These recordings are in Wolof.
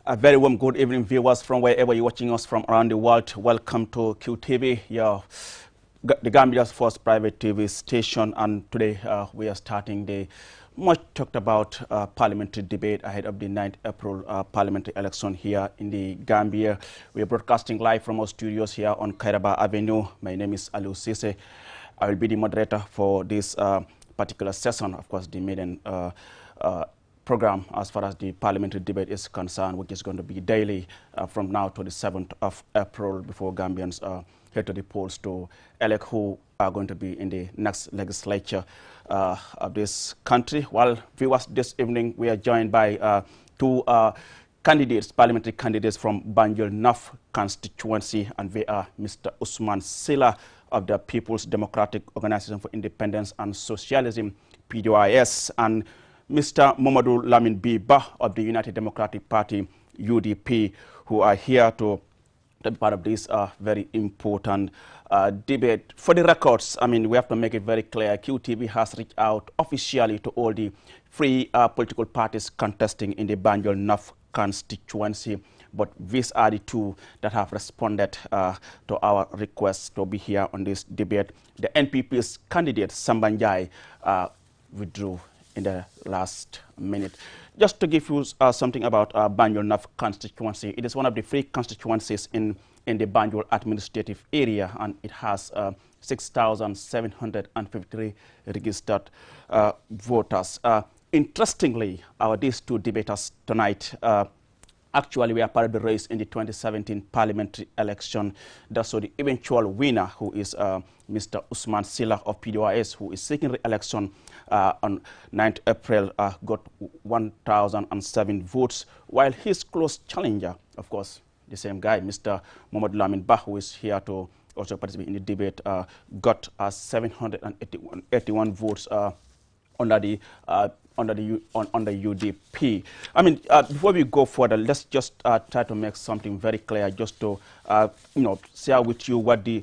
A very warm good evening, viewers from wherever you're watching us from around the world. Welcome to QTV, the Gambia's first private TV station. And today we are starting the much talked about parliamentary debate ahead of the 9th April parliamentary election here in the Gambia. We are broadcasting live from our studios here on Kairaba Avenue. My name is Alu Sise. I will be the moderator for this particular session, of course, the maiden program as far as the parliamentary debate is concerned, which is going to be daily from now to the 7th of April before Gambians head to the polls to elect who are going to be in the next legislature of this country. Well, viewers, this evening we are joined by two candidates, parliamentary candidates from Banjul North Constituency, and they are Mr. Usman Silla of the People's Democratic Organization for Independence and Socialism, PDOIS, and Mr. Momadou Lamin Biba of the United Democratic Party, UDP, who are here to be part of this very important debate. For the records, I mean, we have to make it very clear, QTV has reached out officially to all the three political parties contesting in the Banjul North constituency, but these are the two that have responded to our request to be here on this debate. The NPP's candidate, Sambanjai, withdrew in the last minute. Just to give you something about Banjul North constituency, it is one of the three constituencies in the Banjul administrative area, and it has 6,753 registered voters. Interestingly, these two debaters tonight actually we are part of the race in the 2017 parliamentary election. That's so the eventual winner, who is Mr. Usman Silla of PDOIS, who is seeking re-election on 9th April, got 1,007 votes, while his close challenger, of course, the same guy, Mr. Momadou Lamin Bah, who is here to also participate in the debate, got 781 votes under the UDP. I mean, before we go further, let's just try to make something very clear, just to share with you what the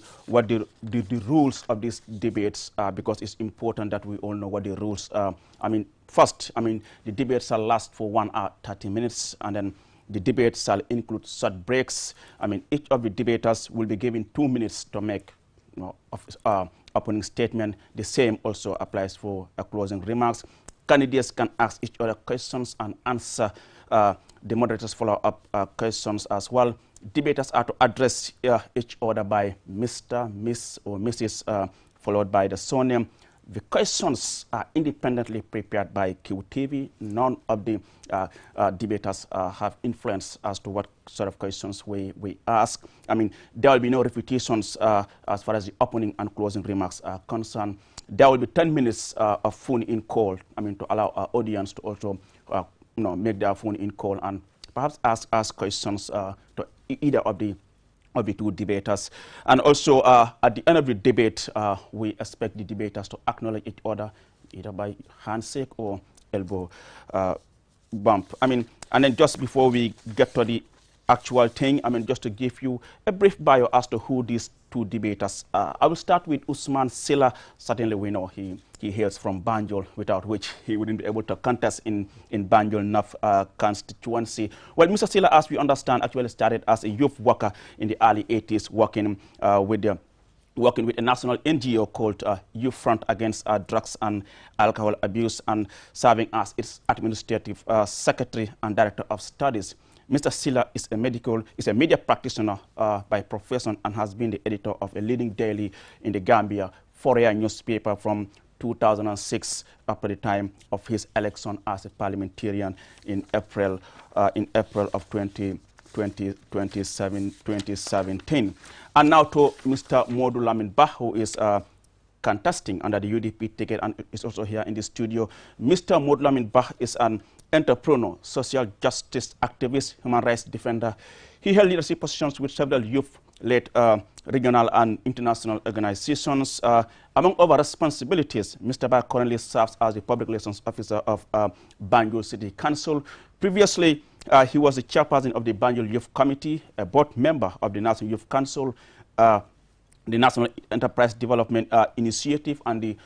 rules of these debates are, because it's important that we all know what the rules are. I mean, first, the debates shall last for 1 hour 30 minutes, and then the debate shall include short breaks. I mean, each of the debaters will be given 2 minutes to make opening statement. The same also applies for closing remarks. Candidates can ask each other questions and answer the moderators' follow-up questions as well. Debaters are to address each other by Mr., Miss, or Mrs., followed by the surname. The questions are independently prepared by QTV. None of the debaters have influence as to what sort of questions we ask. I mean, there will be no repetitions as far as the opening and closing remarks are concerned. There will be 10 minutes of phone-in call, to allow our audience to also, make their phone-in call and perhaps ask questions to either of the two debaters. And also, at the end of the debate, we expect the debaters to acknowledge each other, either by handshake or elbow bump. And then just before we get to the actual thing, just to give you a brief bio as to who these two debaters are. I will start with Usman Silla. Certainly we know he hails from Banjul, without which he wouldn't be able to contest in Banjul North constituency. Well, Mr. Silla, as we understand, actually started as a youth worker in the early 80s, working with a national NGO called Youth Front Against Drugs and Alcohol Abuse, and serving as its administrative secretary and director of studies. Mr. Silla is a media practitioner by profession, and has been the editor of a leading daily in the Gambia, Fourier newspaper from 2006 up to the time of his election as a parliamentarian in April of 2017. And now to Mr. Momadou Lamin Bah, who is contesting under the UDP ticket and is also here in the studio. Mr. Momadou Lamin Bah is an entrepreneur, social justice activist, human rights defender. He held leadership positions with several youth-led regional and international organizations. Among other responsibilities, Mr. Bah currently serves as the public relations officer of Banjul City Council. Previously, he was the chairperson of the Banjul Youth Committee, a board member of the National Youth Council, the National Enterprise Development Initiative, and the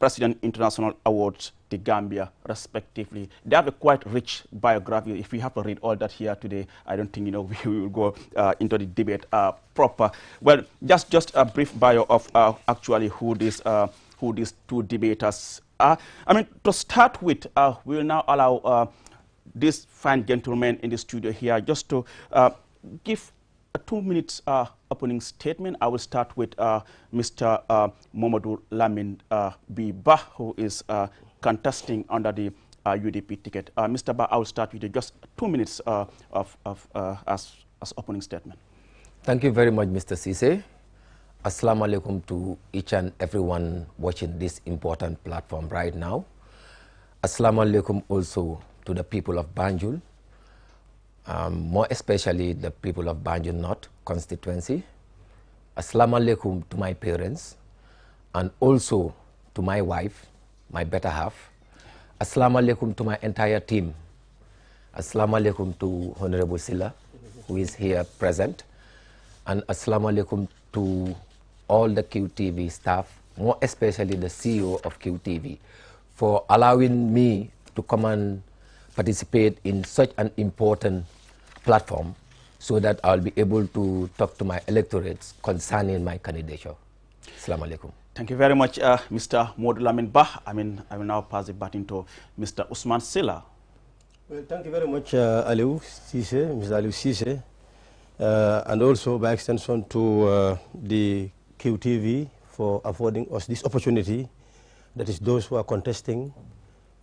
President International Awards, the Gambia, respectively. They have a quite rich biography. If we have to read all that here today, I don't think we will go into the debate proper. Well, just a brief bio of actually who these two debaters are. I mean, to start with, we will now allow this fine gentleman in the studio here just to give a 2 minutes opening statement. I will start with Mr. Momadou Lamin B. Bah, who is contesting under the UDP ticket. Mr. Bah, I will start with you. Just 2 minutes as opening statement. Thank you very much, Mr. Cisse. Assalamu alaikum to each and everyone watching this important platform right now. Assalamu alaikum also to the people of Banjul. More especially the people of Banjul North constituency. Assalamu alaikum to my parents and also to my wife, my better half. Assalamu alaikum to my entire team. Assalamu alaikum to Honorable Silla, who is here present. And assalamu alaikum to all the QTV staff, more especially the CEO of QTV, for allowing me to come and participate in such an important platform so that I'll be able to talk to my electorates concerning my candidature. Assalamu alaikum. Thank you very much, Mr. Momadou Lamin Bah. I will now pass the baton to Mr. Usman Silla. Well, thank you very much, Aliou Cisse, Mr. Aliou Cisse, and also by extension to the QTV for affording us this opportunity, that is those who are contesting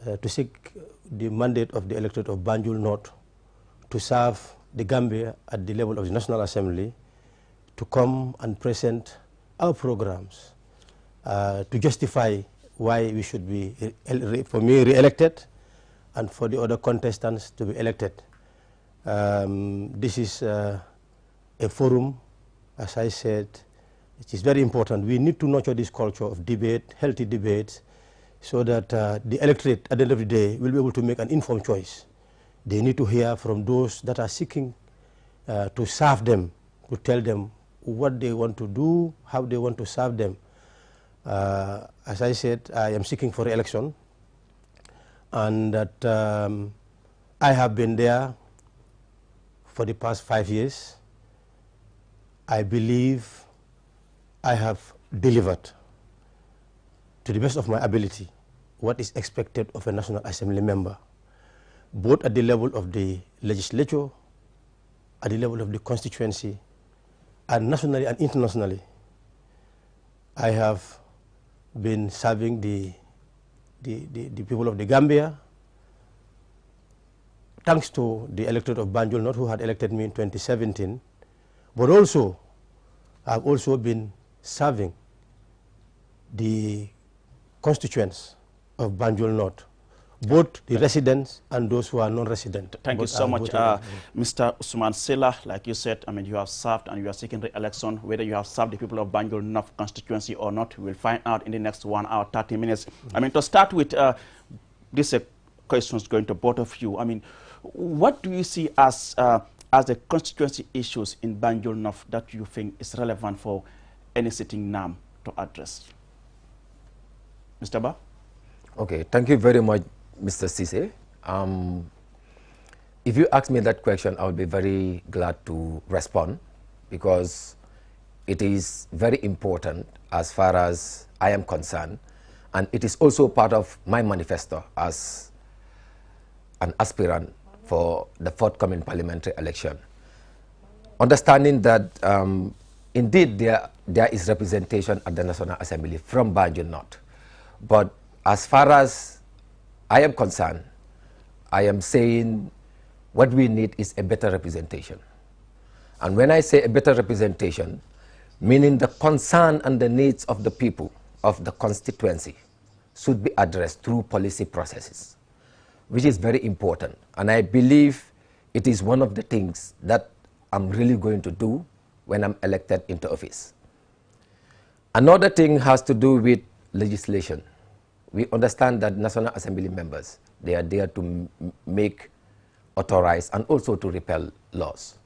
to seek the mandate of the electorate of Banjul North to serve the Gambia at the level of the National Assembly, to come and present our programs to justify why we should be, for me, re-elected, and for the other contestants to be elected. This is a forum, as I said, it is very important. We need to nurture this culture of debate, healthy debates, so that the electorate at the end of the day will be able to make an informed choice. They need to hear from those that are seeking to serve them, to tell them what they want to do, how they want to serve them. As I said, I am seeking for re-election, and that I have been there for the past 5 years. I believe I have delivered to the best of my ability what is expected of a National Assembly member, both at the level of the legislature, at the level of the constituency, and nationally and internationally. I have been serving the people of the Gambia, thanks to the electorate of Banjul North, who had elected me in 2017, but also I've also been serving the constituents of Banjul North, both the residents and those who are non-resident. Thank you so much, Mr. Usman Silla. Like you said, I mean, you have served and you are seeking re-election. Whether you have served the people of Banjul North constituency or not, we will find out in the next 1 hour, 30 minutes. I mean, to start with, this question is going to both of you. I mean, what do you see as the constituency issues in Banjul North that you think is relevant for any sitting NAM to address? Mr. Ba? Okay, thank you very much, Mr. Cisse. If you ask me that question, I would be very glad to respond, because it is very important as far as I am concerned, and it is also part of my manifesto as an aspirant for the forthcoming parliamentary election. Understanding that indeed there is representation at the National Assembly from Banjul North, but as far as I am concerned, I am saying what we need is a better representation. And when I say a better representation, meaning the concern and the needs of the people of the constituency should be addressed through policy processes, which is very important. And I believe it is one of the things that I'm really going to do when I'm elected into office. Another thing has to do with legislation. We understand that National Assembly members, they are there to make, authorize, and also to repeal laws.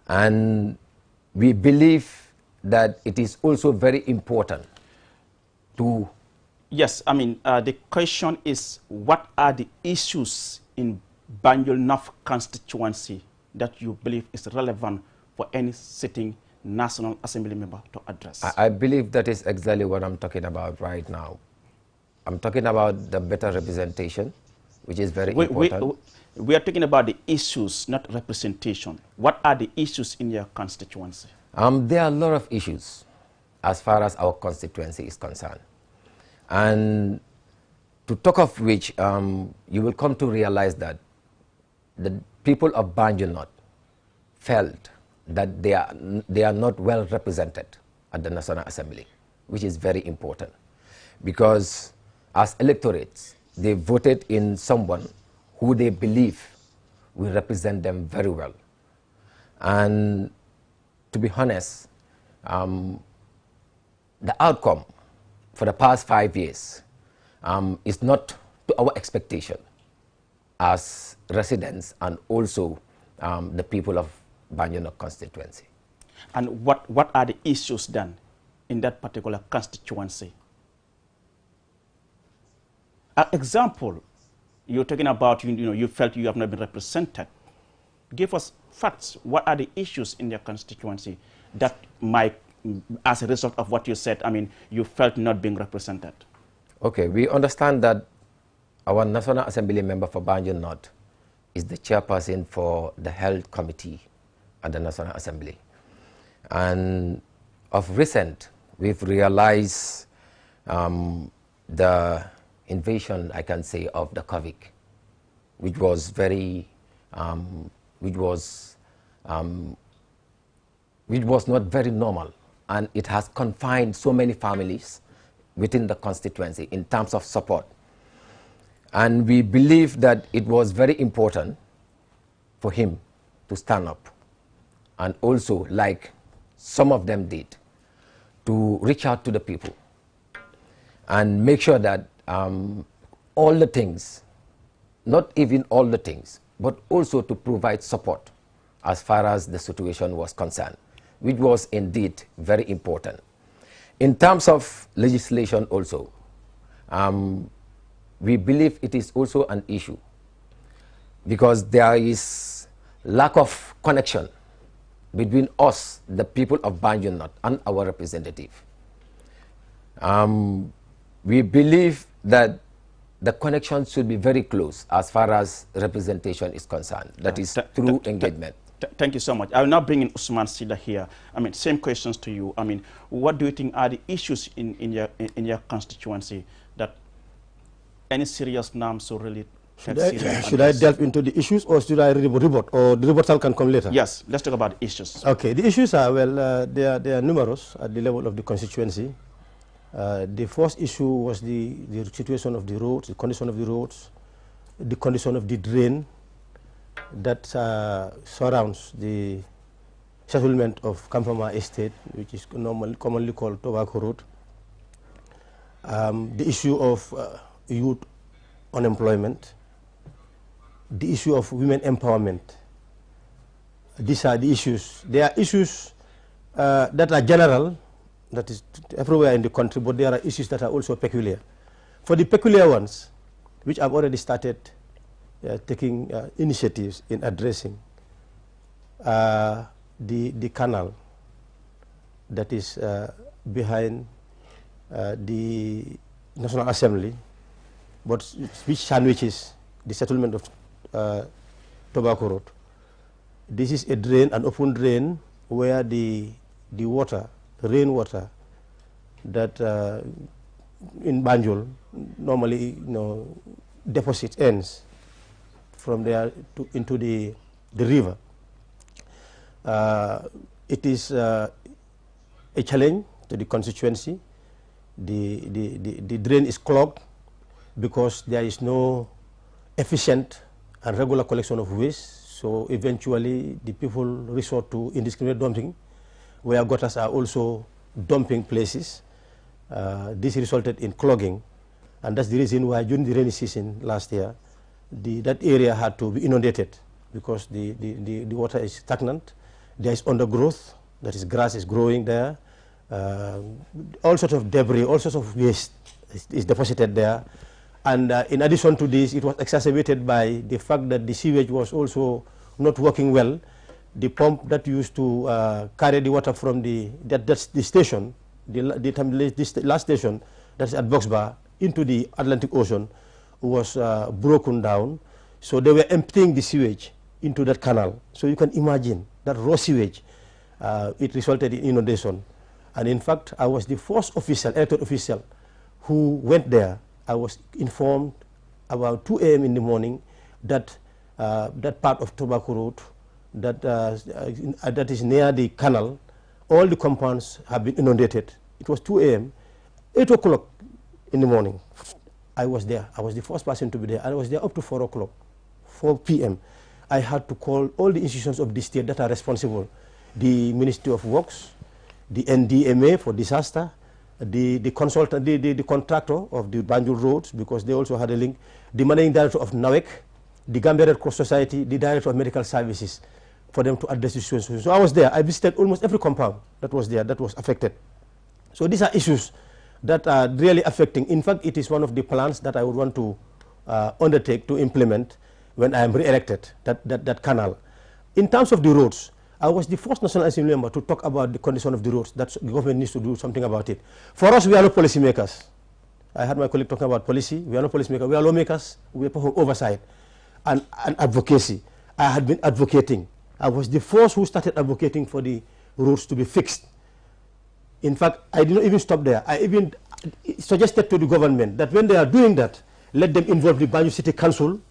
And we believe that it is also very important to Yes, I mean, the question is, what are the issues in Banjul North constituency that you believe is relevant for any sitting National Assembly member to address? I believe that is exactly what I'm talking about right now. I'm talking about the better representation, which is very important. We are talking about the issues, not representation. What are the issues in your constituency? There are a lot of issues as far as our constituency is concerned. And to talk of which, you will come to realize that the people of Banjul North felt that they are not well represented at the National Assembly, which is very important. Because as electorates, they voted in someone who they believe will represent them very well. And to be honest, the outcome for the past 5 years is not to our expectation as residents and also the people of Banjul North constituency. And what are the issues then in that particular constituency? Example, you're talking about, you felt you have not been represented. Give us facts. What are the issues in your constituency that might, as a result of what you said, I mean, you felt not being represented? Okay, we understand that our National Assembly member for Banjul North is the chairperson for the Health Committee at the National Assembly. And of recent, we've realized the invasion, I can say, of the COVID, which was very, which was not very normal, and it has confined so many families within the constituency in terms of support. And we believe that it was very important for him to stand up, and also, like some of them did, to reach out to the people and make sure that all the things, not even all the things, but also to provide support as far as the situation was concerned, which was indeed very important. In terms of legislation also, we believe it is also an issue because there is lack of connection between us, the people of Banjul North, and our representative. We believe that the connection should be very close as far as representation is concerned. That is through engagement. Thank you so much. I will now bring in Usman Sida here. I mean, same questions to you. I mean, what do you think are the issues in your constituency that any serious norms so really should I delve into the issues, or should I report, or the rebuttal can come later? Yes, let's talk about the issues. Okay, the issues are, well, they are numerous at the level of the constituency. The first issue was the situation of the roads, the condition of the roads, the condition of the drain that surrounds the settlement of Kampama Estate, which is commonly called Tobacco Road. The issue of youth unemployment, the issue of women empowerment. These are the issues. There are issues that are general, that is everywhere in the country, but there are issues that are also peculiar. For the peculiar ones, which I've already started taking initiatives in addressing, the canal that is behind the National Assembly, but which sandwiches the settlement of Tobacco Road. This is a drain, an open drain, where the water, rainwater, that in Banjul normally deposit ends from there into the river. It is a challenge to the constituency. The drain is clogged because there is no efficient and regular collection of waste. So eventually the people resort to indiscriminate dumping, where gutters are also dumping places. This resulted in clogging, and that's the reason why during the rainy season last year, that area had to be inundated because the water is stagnant. There is undergrowth, that is grass is growing there. All sorts of debris, all sorts of waste is deposited there. And in addition to this, it was exacerbated by the fact that the sewage was also not working well. The pump that used to carry the water from that's the station, this last station, that's at Boxbar, into the Atlantic Ocean, was broken down. So they were emptying the sewage into that canal. So you can imagine that raw sewage, it resulted in inundation. And in fact, I was the first official, elected official, who went there. I was informed about 2 a.m. in the morning that that part of Tobacco Road that is near the canal, all the compounds have been inundated. It was 2 a.m. 8 o'clock in the morning, I was there. I was the first person to be there. I was there up to 4 o'clock, 4 p.m. I had to call all the institutions of the state that are responsible, the Ministry of Works, the NDMA for disaster, the consultant, the contractor of the Banjul roads, because they also had a link, the managing director of NAWEC, the Gambia Red Cross Society, the director of medical services, for them to address the situation. So I was there. I visited almost every compound that was there, that was affected. So these are issues that are really affecting. In fact, it is one of the plans that I would want to undertake to implement when I am re-elected, that canal. In terms of the roads, I was the first National Assembly member to talk about the condition of the roads, that the government needs to do something about it. For us, we are not policy makers. I had my colleague talking about policy. We are not policy makers. We are lawmakers. We perform oversight and advocacy. I had been advocating. I was the first who started advocating for the roads to be fixed. In fact, I did not even stop there. I even suggested to the government that when they are doing that, let them involve the Banjul City Council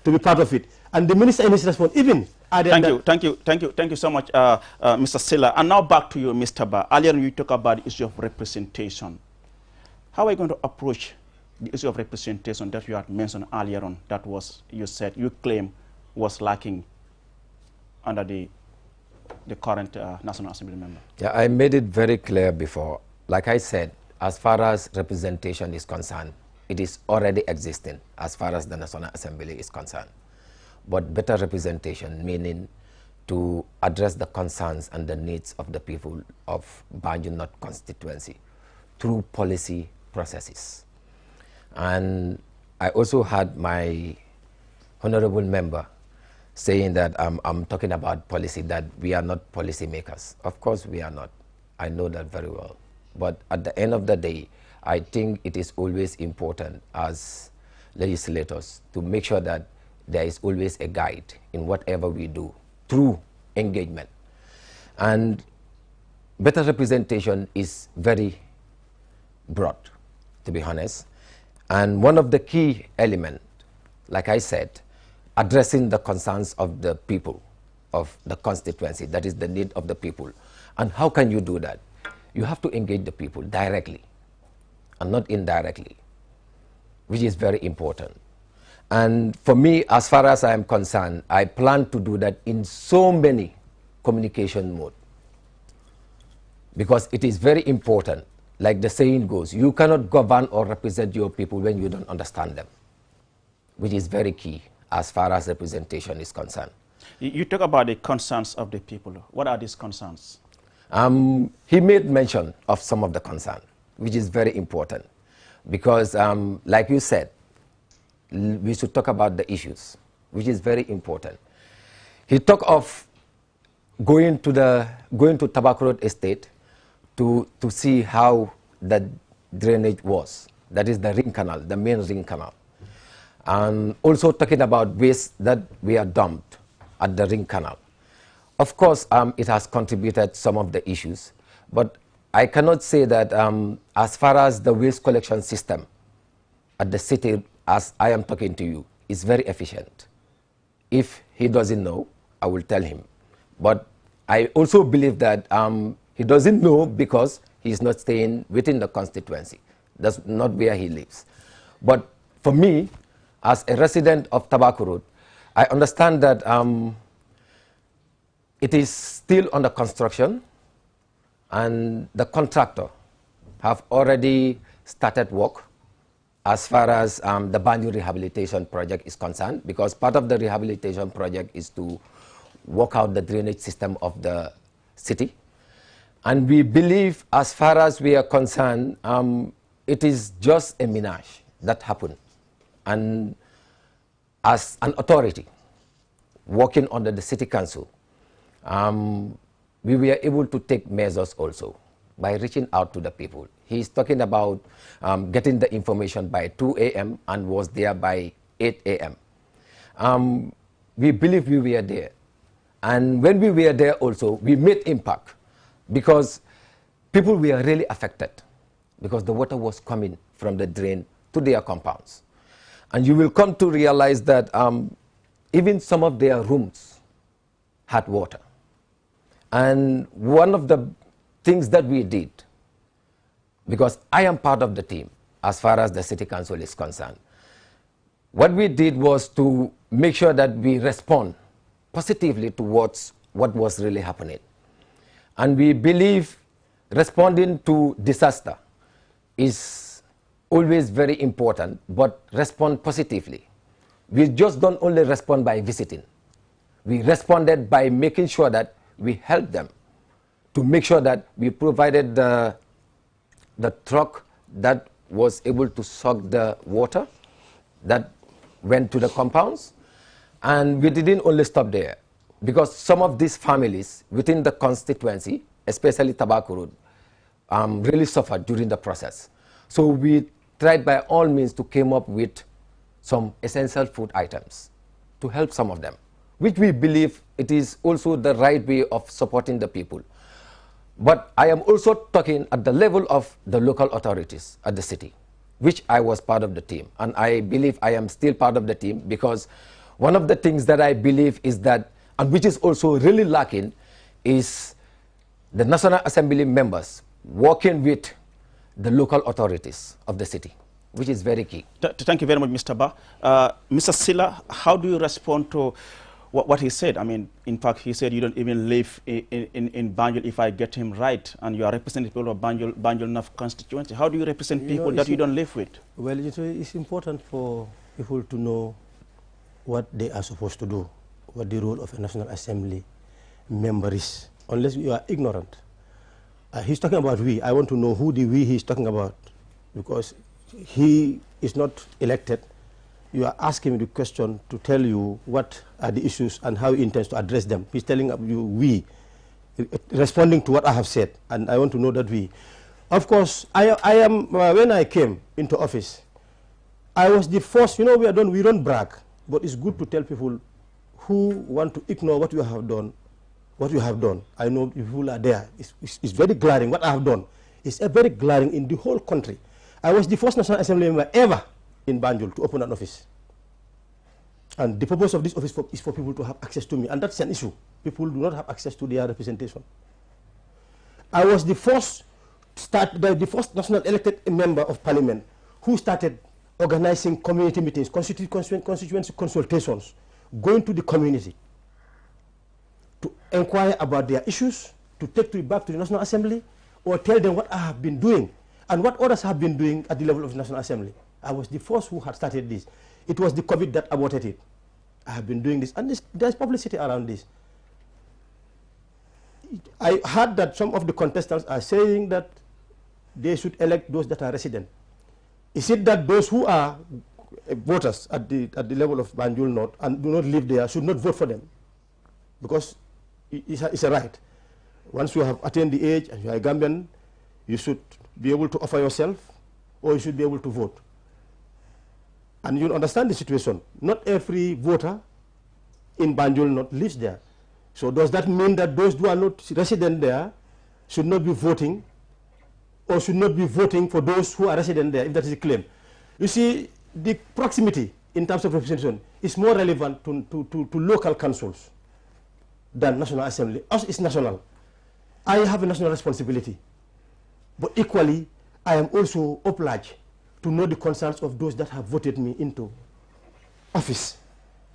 to be part of it. And the minister in his response even added Thank you so much, Mr. Silla. And now back to you, Mr. Ba. Earlier you talked about the issue of representation. How are you going to approach the issue of representation that you had mentioned earlier on, that was, you claim was lacking under the current National Assembly member? Yeah, I made it very clear before. Like I said, as far as representation is concerned, it is already existing as far as the National Assembly is concerned. But better representation, meaning to address the concerns and the needs of the people of Banjul North constituency through policy processes. And I also had my honorable member saying that I'm talking about policy, that we are not policy makers. Of course we are not. I know that very well. But at the end of the day, I think it is always important as legislators to make sure that there is always a guide in whatever we do through engagement. And better representation is very broad, to be honest. And one of the key elements, like I said, addressing the concerns of the people of the constituency, that is the need of the people. And how can you do that? You have to engage the people directly and not indirectly, which is very important. And for me, as far as I am concerned, I plan to do that in so many communication modes, because it is very important. Like the saying goes, you cannot govern or represent your people when you don't understand them, which is very key as far as representation is concerned. You talk about the concerns of the people. What are these concerns? He made mention of some of the concerns, which is very important, because like you said, we should talk about the issues, which is very important. He talked of going to Tobacco Road Estate to see how the drainage was. That is the ring canal, the main ring canal. And also talking about waste that we are dumped at the ring canal. Of course, it has contributed some of the issues, but I cannot say that as far as the waste collection system at the city, as I am talking to you, is very efficient. If he doesn't know, I will tell him. But I also believe that he doesn't know because he's not staying within the constituency. That's not where he lives. But for me, as a resident of Tobacco Road, I understand that it is still under construction, and the contractor have already started work as far as the Banjul rehabilitation project is concerned, because part of the rehabilitation project is to work out the drainage system of the city. And we believe, as far as we are concerned, it is just a mirage that happened. And as an authority working under the city council, we were able to take measures also by reaching out to the people. He's talking about getting the information by 2 a.m. and was there by 8 a.m. We believe we were there. And when we were there also, we made impact because people were really affected because the water was coming from the drain to their compounds. And you will come to realize that even some of their rooms had water. And one of the things that we did, because I am part of the team as far as the city council is concerned, what we did was to make sure that we respond positively towards what was really happening. And we believe responding to disaster is always very important, but respond positively. We just don't only respond by visiting. We responded by making sure that we helped them to make sure that we provided the truck that was able to suck the water that went to the compounds. And we didn't only stop there, because some of these families within the constituency, especially Tabakuru, really suffered during the process. So we tried by all means to come up with some essential food items to help some of them, which we believe it is also the right way of supporting the people. But I am also talking at the level of the local authorities at the city, which I was part of the team. And I believe I am still part of the team, because one of the things that I believe is that, and which is also really lacking, is the National Assembly members working with the local authorities of the city, which is very key. Thank you very much, Mr. Ba. Mr. Silla, how do you respond to what he said? I mean, in fact, he said you don't even live in Banjul, if I get him right, and you are representing people of Banjul North constituency. How do you represent people that you don't live with? Well, it's important for people to know what they are supposed to do, what the role of a National Assembly member is, unless you are ignorant. He's talking about we. I want to know who the we he's talking about, because he is not elected. You are asking me the question to tell you what are the issues and how he intends to address them. He's telling you we, responding to what I have said, and I want to know that we. Of course, I am, when I came into office, I was the first, you know, we don't brag, but it's good to tell people who want to ignore what you have done, what you have done. I know people are there. It's very glaring what I have done. It's very glaring in the whole country. I was the first National Assembly member ever in Banjul to open an office. And the purpose of this office is for people to have access to me, and that's an issue. People do not have access to their representation. I was the first national elected member of parliament who started organizing community meetings, constituency consultations, going to the community to inquire about their issues, to take it back to the National Assembly, or tell them what I have been doing and what others have been doing at the level of the National Assembly. I was the first who had started this. It was the COVID that aborted it. I have been doing this, and there's publicity around this. I heard that some of the contestants are saying that they should elect those that are resident. Is it that those who are voters at the level of Banjul North and do not live there should not vote for them? Because it's a right. Once you have attained the age and you are a Gambian, you should be able to offer yourself, or you should be able to vote. And you understand the situation. Not every voter in Banjul North lives there. So does that mean that those who are not resident there should not be voting, or should not be voting for those who are resident there, if that is the claim? You see, the proximity in terms of representation is more relevant to local councils than National Assembly. Us is national. I have a national responsibility. But equally, I am also obliged to know the concerns of those that have voted me into office.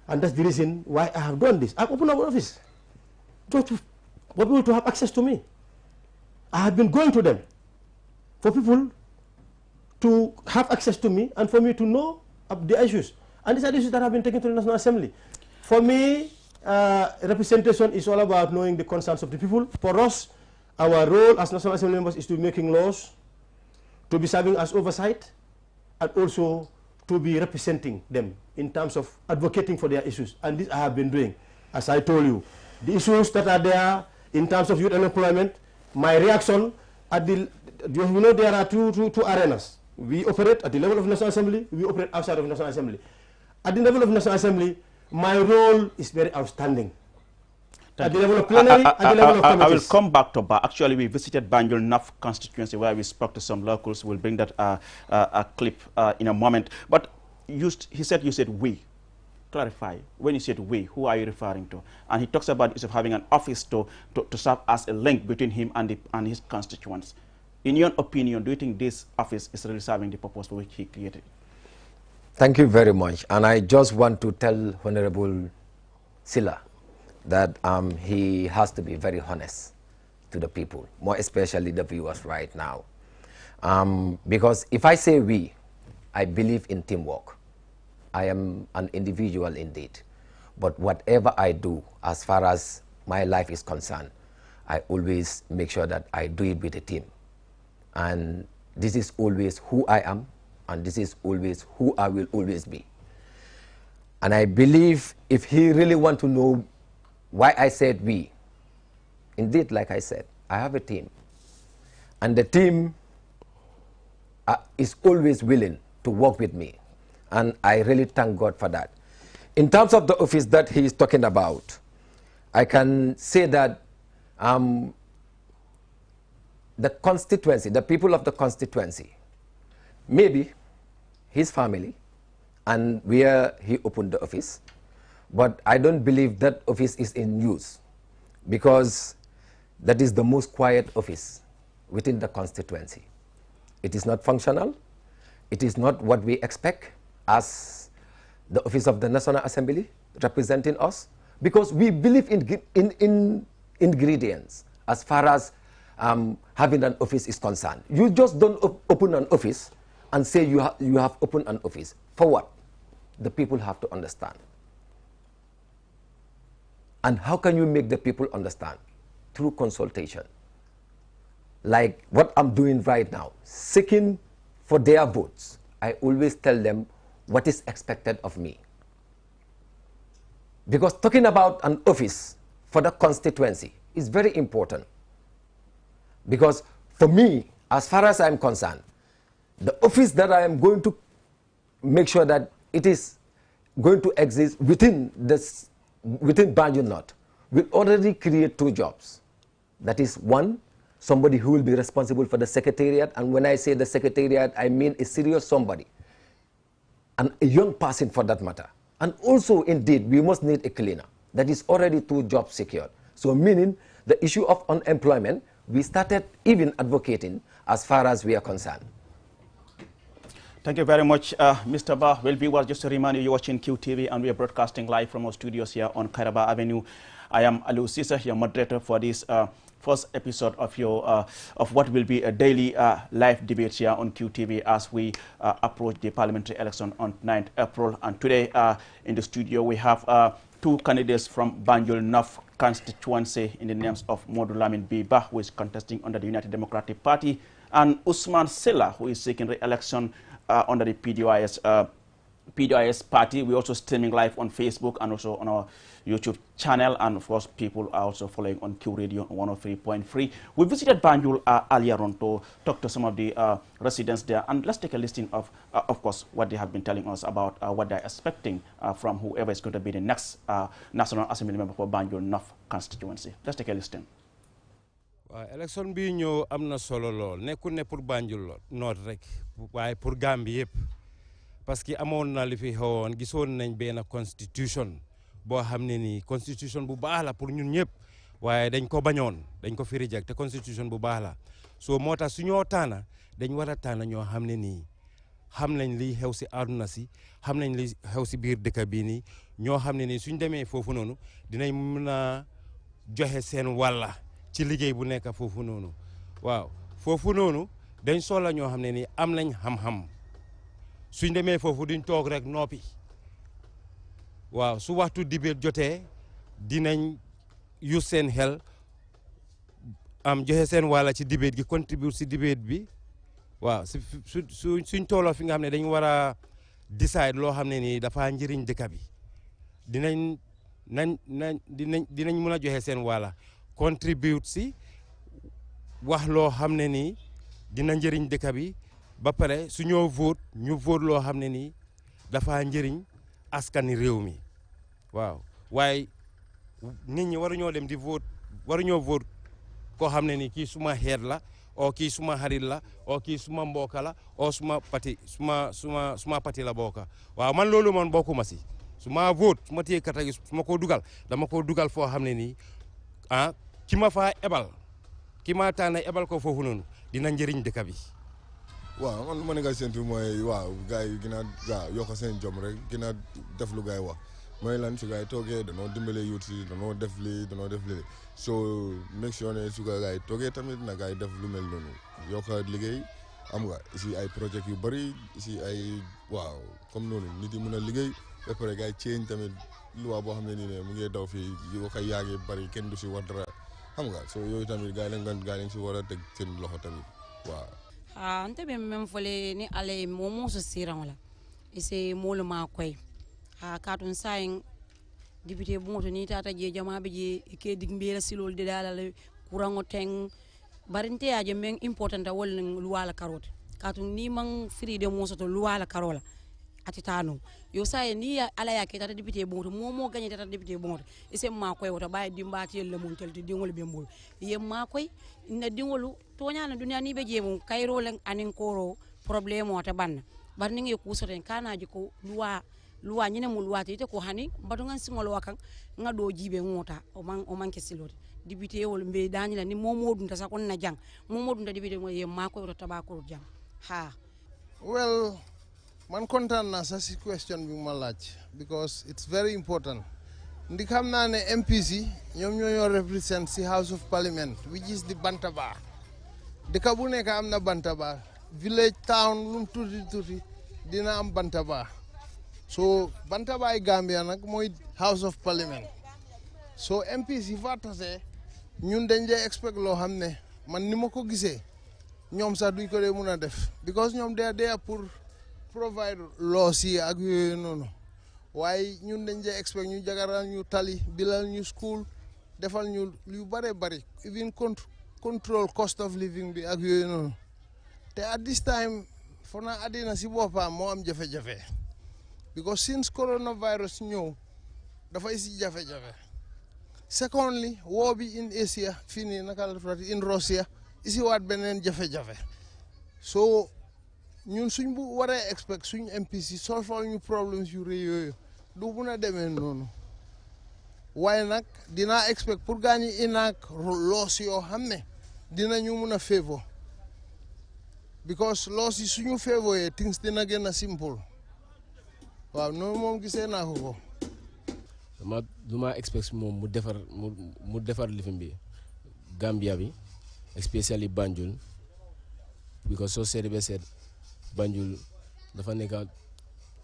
And that's the reason why I have done this. I've opened up an office for people to have access to me. I have been going to them for people to have access to me and for me to know the issues. And these are the issues that have been taken to the National Assembly. For me, representation is all about knowing the concerns of the people. For us, our role as National Assembly members is to be making laws, to be serving as oversight, and also to be representing them in terms of advocating for their issues. And this I have been doing. As I told you, the issues that are there in terms of youth unemployment, my reaction at the, you know, there are two arenas. We operate at the level of National Assembly, we operate outside of National Assembly. At the level of National Assembly, my role is very outstanding. At the level of plenary, at the level of committees. I will come back to Ba. Actually, we visited Banjul North constituency where we spoke to some locals. We'll bring that a clip in a moment. But he said you said we. Clarify. When you said we, who are you referring to? And he talks about the issue of having an office to serve as a link between him and his constituents. In your opinion, do you think this office is really serving the purpose for which he created? Thank you very much. And I just want to tell Honorable Silla that he has to be very honest to the people, more especially the viewers right now. Because if I say we, I believe in teamwork. I am an individual indeed. But whatever I do, as far as my life is concerned, I always make sure that I do it with a team. And this is always who I am, and this is always who I will always be. And I believe if he really want to know why I said we, indeed, like I said, I have a team. And the team is always willing to work with me. And I really thank God for that. In terms of the office that he is talking about, I can say that the constituency, the people of the constituency, maybe his family, and where he opened the office, but I don't believe that office is in use because that is the most quiet office within the constituency. It is not functional. It is not what we expect as the office of the National Assembly representing us, because we believe in ingredients as far as having an office is concerned. You just don't open an office and say you have opened an office. For what? The people have to understand. And how can you make the people understand? Through consultation. Like what I'm doing right now, seeking for their votes. I always tell them what is expected of me. Because talking about an office for the constituency is very important. Because for me, as far as I'm concerned, the office that I am going to make sure that it is going to exist within Banjul North will already create two jobs. That is, one, somebody who will be responsible for the secretariat. And when I say the secretariat, I mean a serious somebody. And a young person for that matter. And also, indeed, we must need a cleaner. That is already two jobs secured. So meaning the issue of unemployment, we started even advocating as far as we are concerned. Thank you very much, Mr. Ba. Well, viewers, just to remind you, you're watching QTV and we are broadcasting live from our studios here on Kairaba Avenue. I am Aliu Sisa, your moderator for this first episode of of what will be a daily live debate here on QTV as we approach the parliamentary election on 9th April. And today in the studio we have two candidates from Banjul North constituency in the names of Modu Lamin Biba, who is contesting under the United Democratic Party, and Usman Silla, who is seeking re-election under the PDIS party. We're also streaming live on Facebook and also on our YouTube channel, and of course people are also following on Q Radio 103.3. We visited Banjul earlier on to talk to some of the residents there, and let's take a listing of course, what they have been telling us about what they're expecting from whoever is going to be the next National Assembly member for Banjul North constituency. Let's take a listen. Election bi ñëw amna solo lool nekkul ne pour Banjul North rek waaye pour Gambie yëpp parce que amoon na li fi xewoon gisoon nañ benn constitution boo xam ne nii constitution bu baax la pour ñun ñëpp waaye dañ ko bañoon dañ ko fi reject te constitution bu baax la so moo tax su ñoo taana dañ war a taana ñoo xam ne nii xam nañ li xew si àdduna si xam nañ li xew si biir dëkk bii nii ñoo xam ne nii suñ demee foofu noonu dinañ mën a joxe seen wàlla ci liggéey bu nekk foofu noonu waaw foofu noonu dañ soxla ñoo xam ne nii am nañ xam-xam suñ demee foofu duñ toog rek noppi waaw su waxtu dibéet jotee dinañ use seen xel am joxe seen wàlla ci dibéet gi contribute si dibéet bi waaw suñ tooloo fi nga xam ne dañu war a decide loo xam ne nii dafa njëriñ dëkk bi dinañ mën a joxe seen wàlla contribute si wax loo xam ne nii dina njëriñ dëkk bi ba pare su ñoo vote ñu vote loo xam ne nii dafa njëriñ askani réew mi waaw waaye nit ñi waruñoo dem di vote waruñoo vote koo xam ne nii kii suma xeet la o kii suma xarit la o kii suma mbokka la o suma pati la bokka waaw man loolu man bokkuma si su ma vote su ma téye kata gi su ma ko dugal dama ko dugal foo xam ne nii ki ma faa ebal ki ma tànn ebal ko foofu noonu dina njëriñ dëkk bi. waaw man lu ma nekk séntu mooy waaw gars yi gën a yokk seen jom rek gën a def lu gars yi wax mooy lan su gars yi toogee danoo dimbale youth si danoo def lii so make sure ne su gars yi toogee tamit na gars yi def lu mel noonu yokk liggéey am nga si ay projet yu bëri si ay waaw comme noonu nit yi mën a liggéey ba pare gars yi change tamit loi boo xam ne nii ne mu ngi daw fii yu ko yaa ngi bëri kenn du si war dara xam nga so yooyu tamit gars yi si war a teg seen loxo tamit waaw. Nte be men fole ni ale momo so siran la ise molu ma koy katun sayin député bonto ni tata je jama be je ke digmbela silol de dalal kurango teng barinte aje men important wol luwala karote katun ni man free mo so to luwala karola atitano yo saye ni ala ya ke tata député bonto momo gagné tata député bonto ise ma koy woto baye dimbati yel mon tel dingol be mbol ye ma koy na dingolu toñana duniya ni be jemu kayro len anin koro problème o ta banna bar ni ngi kusoten kanaji ko luwa nyine mu luwa te ko hani mbatu ngan singol wakan ngado jibe ngota o man ke silode député wol mbe danila ni momodun ta sakon na jang momodun ta député mo ye ma ko to tabako jang well man kontaan na sa si question bi ma laaj because it's very important ndi xam naa ne MPs ñoom ñoo represent si House of Parliament which is the Bantaba dëkk bu nekk am na Bantaba village town lum tuuti dina am Bantaba so Bantaba ay Gambia nag mooy House of Parliament so MPs yi fa tase ñun dañ dee expect loo xam ne man ni ma ko gisee ñoom sax duñ ko dee mun a def because ñoom they are there pour provide laws yi ak yooyu noonu waaye ñun dañ dee expect ñu jagaral ñu tali bilal ñu school defal ñu yu bare bari even control cost of living bi ak yooyu noonu te at this time foog naa àddina si boppam moo am jafe-jafe because since coronavirus ñëw dafay si jafe-jafe secondly war bi in Asia fii nii naka la tuddati in Russia isi waat beneen jafe-jafe so ñun suñ bu waree expect suñ MPs solve ñu problems yu rëy yooyu du mun a demee noonu waaye nag dinaa expect pour gaañi inaak loos yoo xam ne dinañu mun a favor because loos yi suñu favor yee things dina gën a simple waaw noonu moom gisee naa ko du ma expect moom mu defar lifin bi Gambia bi especially Banjul because soo seetee ba seet Banjul dafa nekk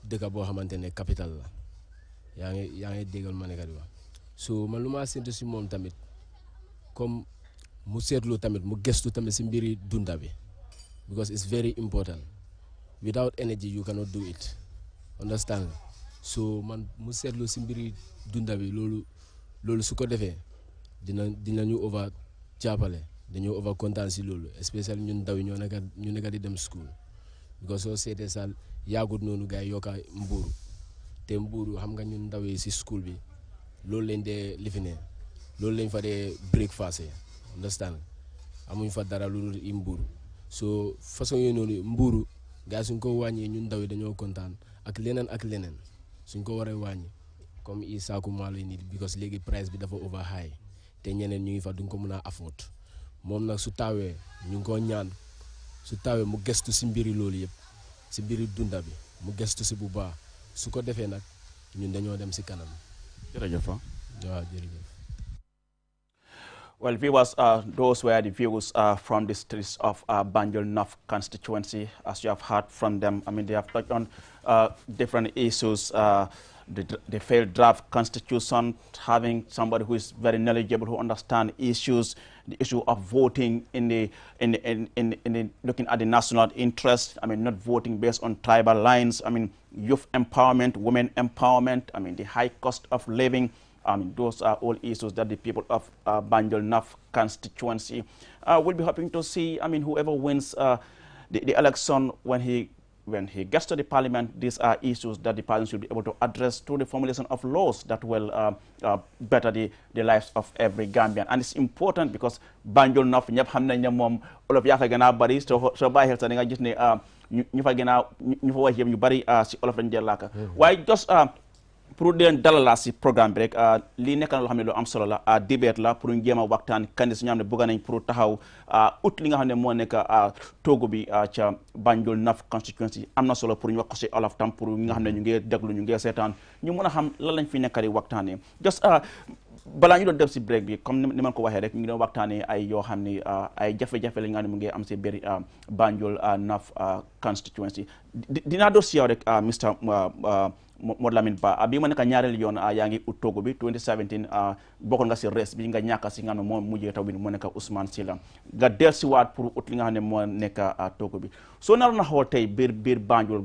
dëkk boo xamante ne capital la yaa ngi déggal ma nekk di wax so man lu ma séntu si moom tamit comme mu seetlu tamit mu gëstu tamit si mbiri dunda bi because it's very important without energy you cannot do it understand so man mu seetlu si mbiri dunda bi loolu su ko defee dinañu over jàppale dañoo over kontaan si loolu especially ñun ndaw yi ñu nekk di dem school because soo seetee saal yaagut noonu gars yi yokka mbuuru te mbuuru xam nga ñun ndaw yi si school bi loolu lañ dee lifine loolu lañ fa dee breakfast understand amuñ fa dara lu dul mbuuru so façon yooyu noonu mbuuru gars suñ ko wàññee ñun ndaw yi dañoo kontaan ak leneen suñ ko waree wàññi comme i saaku maalo yi nii because léegi price bi dafa over high te ñeneen ñu ngi fa duñ ko mën a afford moom nag su taawee ñu ngi ko ñaan su taawee mu gestu si mbiri loolu yëpp si mbiri dunda bi mu gestu si bu baax su ko defee nag ñun dañoo dem si kanam. jërëjëf waaw jërëjëf. Well, viewers, those were the views from the streets of Banjul North constituency. As you have heard from them, I mean, they have touched on different issues. The failed draft constitution, having somebody who is very knowledgeable, who understands issues, the issue of voting looking at the national interest. I mean, not voting based on tribal lines. I mean, youth empowerment, women empowerment. I mean, the high cost of living. Those are all issues that the people of Banjul North constituency will be hoping to see. I mean, whoever wins the election, when he gets to the parliament, these are issues that the parliament should be able to address through the formulation of laws that will better the lives of every Gambian. And it's important because Banjul North, ñëpp xam nañ ne moom olof yaa fa gën a bari soo bàyyi xel sax nga gis ne ñu fa gën a ñu fa wax yëpp ñu bari si olof lañ jël laaka waaye just pour den dalala si programme bi rek lii nekk na loo xam ne lu am solo la debate la pour ñu jéem a waxtaan candidat ñu xam ne bëgg nañ pour taxaw ut li nga xam ne moo nekk toogu bi ca Banjul North constituency am na solo pour ñu wax ko si olof tam pour ñi nga xam ne ñu ngi déglu ñu ngi seetaan ñu mën a xam lan lañ fi nekk di waxtaanee just balaa ñu doon def si break bi comme ni man ko waxee rek ñu ngi doon waxtaanee ay yoo xam ne ay jafe-jafe la nga xam ne mu ngi am si biir Banjul North constituency dinaa doon si yow rek Mr Modou Lamine Ba bi ma nekk ñaareel yoon yaa ngi ut toogu bi 2017 bokkoon nga si res bi nga ñàkk si nga xam ne moo mujjee taw bi moo nekk Ousmane Sila nga del si waat pour ut li nga xam ne moo nekk toogu bi soo naroon na xool tey biir Banjul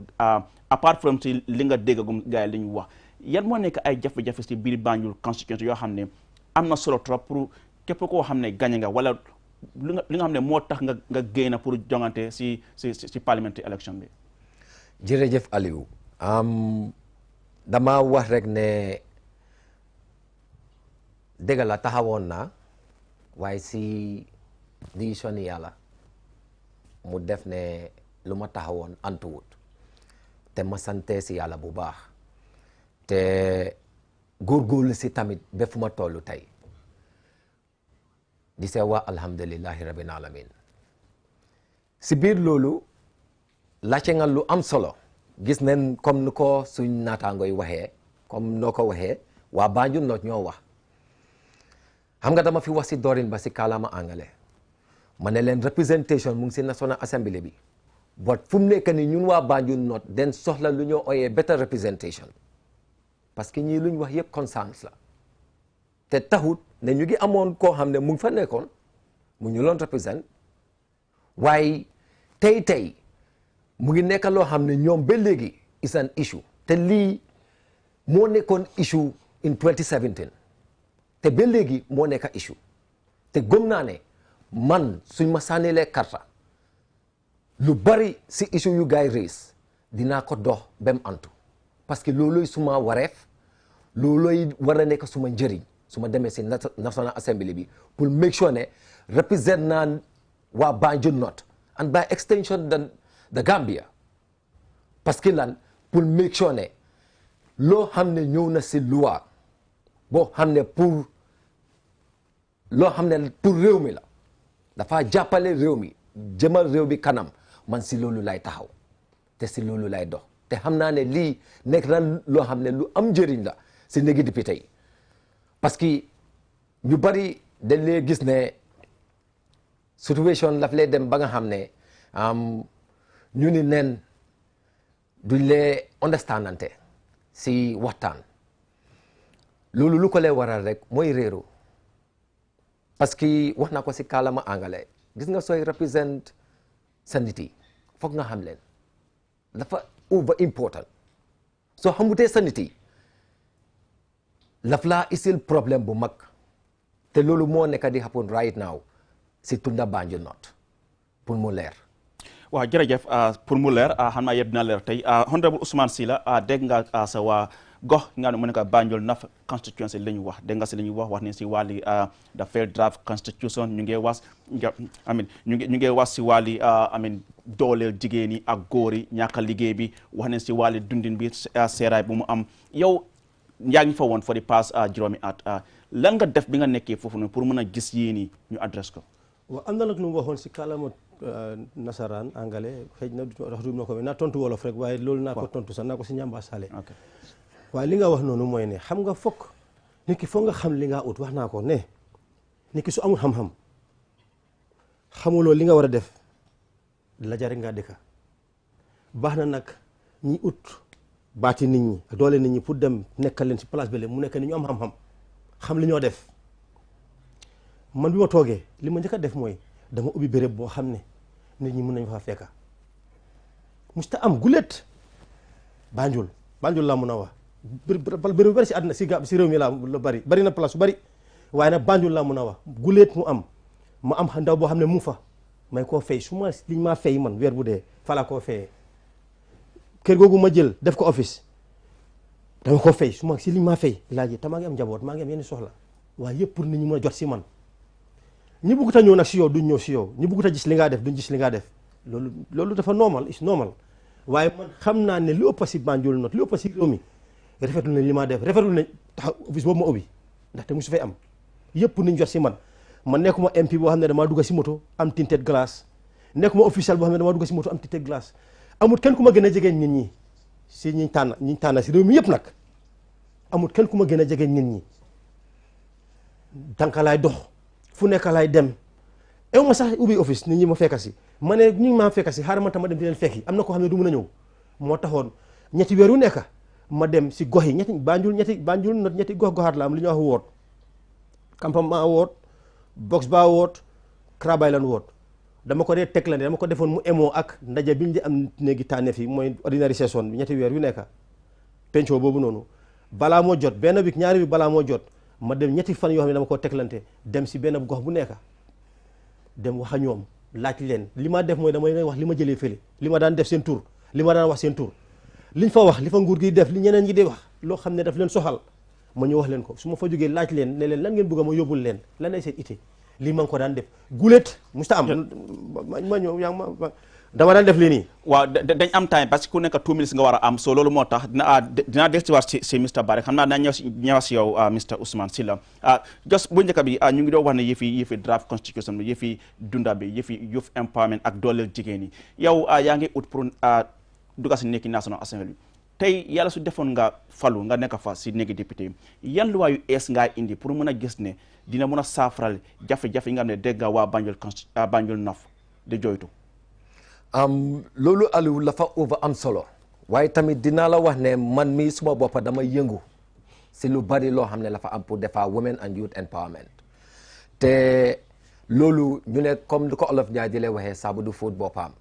apart from si li nga déggagum gars yi li ñu wax yan moo nekk ay jafe-jafe si biir Banjul constituency yoo xam ne am na solo trop pour képp koo xam ne gañe nga wala li nga xam ne moo tax nga génn pour jongante si parliamentary election bi. jërëjëf Aliou. dama wax rek ne dëgg la taxawoon na waaye si décision yàlla mu def ne lu ma taxawoon antuwut te ma sante si yàlla bu baax te góorgóorlu si tamit ba fu ma tollu tey di see wax alhamdulillahi rabbil alamin si biir loolu laajte nga lu am solo gis nañ comme ni ko suñ naataango yi waxee comme noo ko waxee waa Banjul North ñoo wax xam nga dama fi wax si doorin ba si kàllaama angale ma ne leen representation mu ngi si National Assembly bi but fu mu nekk ni ñun waa Banjul North den soxla lu ñoo oyee better representation parce que ñii lu ñu wax yëpp concerns la te taxut ne ñu ngi amoon koo xam ne mu ngi fa nekkoon mu ñu loon represent waaye tey mu ngi nekk loo xam ne ñoom ba léegi is an issue te lii moo nekkoon issue in 2017 te ba léegi moo nekk issue te gëm naa ne man suñ ma sànnilee karta lu bari si issue yu gaay raise dinaa ko dox ba mu antu parce que looloy suma wareef looloy war a nekk suma njëriñ su ma demee si National Assembly bi pour make sure ne represent naa waa Banjul North and by extension the Gambia parce que lan pour make sure ne loo xam ne ñëw na si loi boo xam ne pour loo xam ne pour réew mi la dafa jàppale réew mi jëmal réew bi kanam man si loolu lay taxaw te si loolu lay dox te xam naa ne lii nekk na loo xam ne lu am njëriñ la si néegi député yi parce que ñu bari dañ lay gis ne situation daf lay dem ba nga xam ne ñu ni neen duñ lee understandante si waxtaan loolu lu ko lay waral rek mooy réero parce que wax naa ko si kàllaama angale gis nga sooy represent sa nit yi foog nga xam leen dafa over important soo xamutee sa nit yi laf laa isil problème bu mag te loolu moo nekk di happen right now si tunda Banjul North pour mu leer. waaw jërëjëf pour mu leer xam naa yëpp dina leer tey honorable Ousmane Sila dégg nga sa waa gox nga ne mu nekk Banjul North constituency li ñu wax dégg nga si li ñu wax ni si wàlli the failed draft constitution ñu ngi wax ñu ngi wax si wàlli dooleel jigéen yi ak góor yi ñàkk a liggéey bi wax ne si wàlli dundin bi seeraay bu mu am yow yaa ngi fa woon for the past juróomi at lan nga def bi nga nekkee foofu noonu pour mën a gis yéen yi ñu adresse ko. waaw am na nag lu mu waxoon si kàllaama nasaraan angale xëy na wax dëgg na ko naa tontu wolof rek waaye loolu naa ko tontu sax naa ko si ñambaasale. waaye li nga wax noonu mooy ne xam nga fokk nit ki foog nga xam li nga ut wax naa ko ne nit ki su amul xam-xam xamuloo li nga war a def la jar ngaa dëkka baax na nag ñi ut baati nit ñi doole nit ñi pour dem nekkal leen si place bi mu nekk ni ñu am xam-xam xam li ñoo def man bi ma toogee li ma njëkk a def mooy dama ubbi béréb boo xam ne nit ñi mën nañu fa fekka musta am gulet Banjul laa mun a wax béréb bari si àddina si réew mi la bari na place su bari waaye nag Banjul laa mun a wax gulet mu am ma am ndaw boo xam ne mu fa may koo fay su ma liñ maa fay man weer bu dee falaa koo fayee kër googu ma jël def ko office dama ko fay su ma si liñ maa fay laaj te maa ngi am njaboot maa ngi am yenn soxla waaye yëpp pour nit ñi mën a jot si man ñi bëggut a ñëw nag si yow duñ ñëw si yow ñi bëggut a gis li ngaa def duñ gis li ngaa def loolu dafa normal is normal waaye man xam naa ne li ëpp si Banjul not li ëpp si réew mi rafetlu nañ li maa def rafetlu nañ tax office boobu ma ubbi ndaxte musu fay am yëpp niñ jot si man nekkuma MP boo xam ne damaa dugg si moto am tinted glace nekkuma officiel boo xam ne damaa dugg si moto am tinted glace amul kenn ku ma gën a jegeñ nit ñi si ñi tànn si réew mi yëpp nag amul kenn ku ma gën a jegeñ nit ñi tànka laay dox fu nekk laay dem ew ma sax ubbi office nit ñi ma fekka si ma ne ñu ma fekka si xaaral ma tam ma dem di leen fekki am na koo xam ne du mën a ñëw moo taxoon ñetti weer yu nekk ma dem si gox yi ñetti gox-goxaat la am li ñuy wax woot campement woot box ba woot Crabaylan woot dama ko dee teglante dama ko defoon mu emoo ak ndaje bi ñu di am néegi tànneef yi mooy ordinary session bi ñetti weer yu nekk penco boobu noonu balaa moo jot benn bi ñaari bi balaa moo jot ma dem ñetti fan yoo xam ne dama ko teglante dem si benn gox bu nekk dem wax a ñoom laaj leen li ma def mooy damay wax li ma jëlee fële li ma daan def seen tur li ma daan wax seen tur liñ fa wax li fa nguur gi def li ñeneen ñi di wax loo xam ne daf leen soxal ma ñu wax leen ko su ma fa jógee laaj leen ne leen lan ngeen bëgg a ma yóbbul leen lan ay seen ité lii ma ngi ko daan def gulet musta am ma ñëw yaa ma dama daan def lii nii waaw dañ am time parce que ku nekk 2 minutes nga war a am so loolu moo tax dinaa del si waat si Mr Barry xam naa dinaa ñëw si yow Mr Ousmane Silla just bu njëkk bi ñu ngi doon wax ne yëfi draft constitution bi yëfi dunda bi yëfi youth empowerment ak dooleel jigéen yi yow yaa ngi ut pour dugga si nekki National Assembly tey yàlla su defoon nga falu nga nekk fa si néegi député yan luwaa yu ees ngaa indi pour mën a gis ne dina mën a saafaral jafe-jafe yi nga xam ne dégg nga waa Banjul North di joytu loolu Aliou la fa over am solo waaye tamit dinaa la wax ne man mii suma boppa dama yëngu si lu bari loo xam ne la fa am pour defa women and youth empowerment te loolu ñu ne comme lu ko olof Njaay di lay waxee saabu du fóot boppam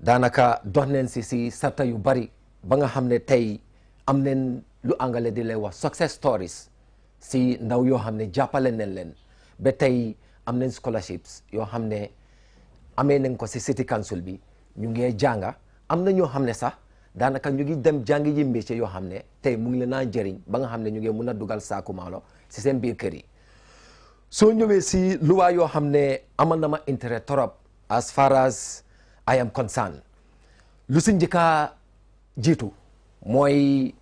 daanaka dox neen si sarta yu bari ba nga xam ne tey am neen lu angale di lay wax success stories si ndaw yoo xam ne jàppale nañ leen ba tey am neen scholarships yoo xam ne amee nañ ko si city council bi ñu ngee jànga am na ñoo xam ne sax daanaka ñu ngi dem jàngi ji métier yoo xam ne tey mu ngi leen naa njëriñ ba nga xam ne ñu ngi mun a dugal saaku maalo si seen biir kër yi soo ñëwee si luwaa yoo xam ne amal na ma intérêt torop as far as I am concerned lu si njëkka jiitu mooy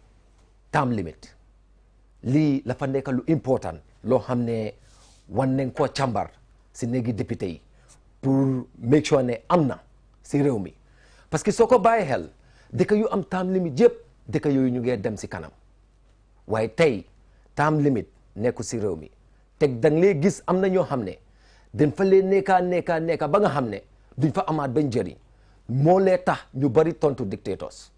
term limit lii la fa nekk lu important loo xam ne wan nañ koo càmbar si néegi député yi pour make sure ne am na si réew mi parce que soo ko bàyyi xel dëkk yu am term limit yëpp dëkk yooyu ñu ngee dem si kanam waaye tey term limit nekku si réew mi teg da nga lee gis am na ñoo xam ne dañ fa lee nekka ba nga xam ne duñ fa amaat ba njëriñ moo lee tax ñu bari tontu dictators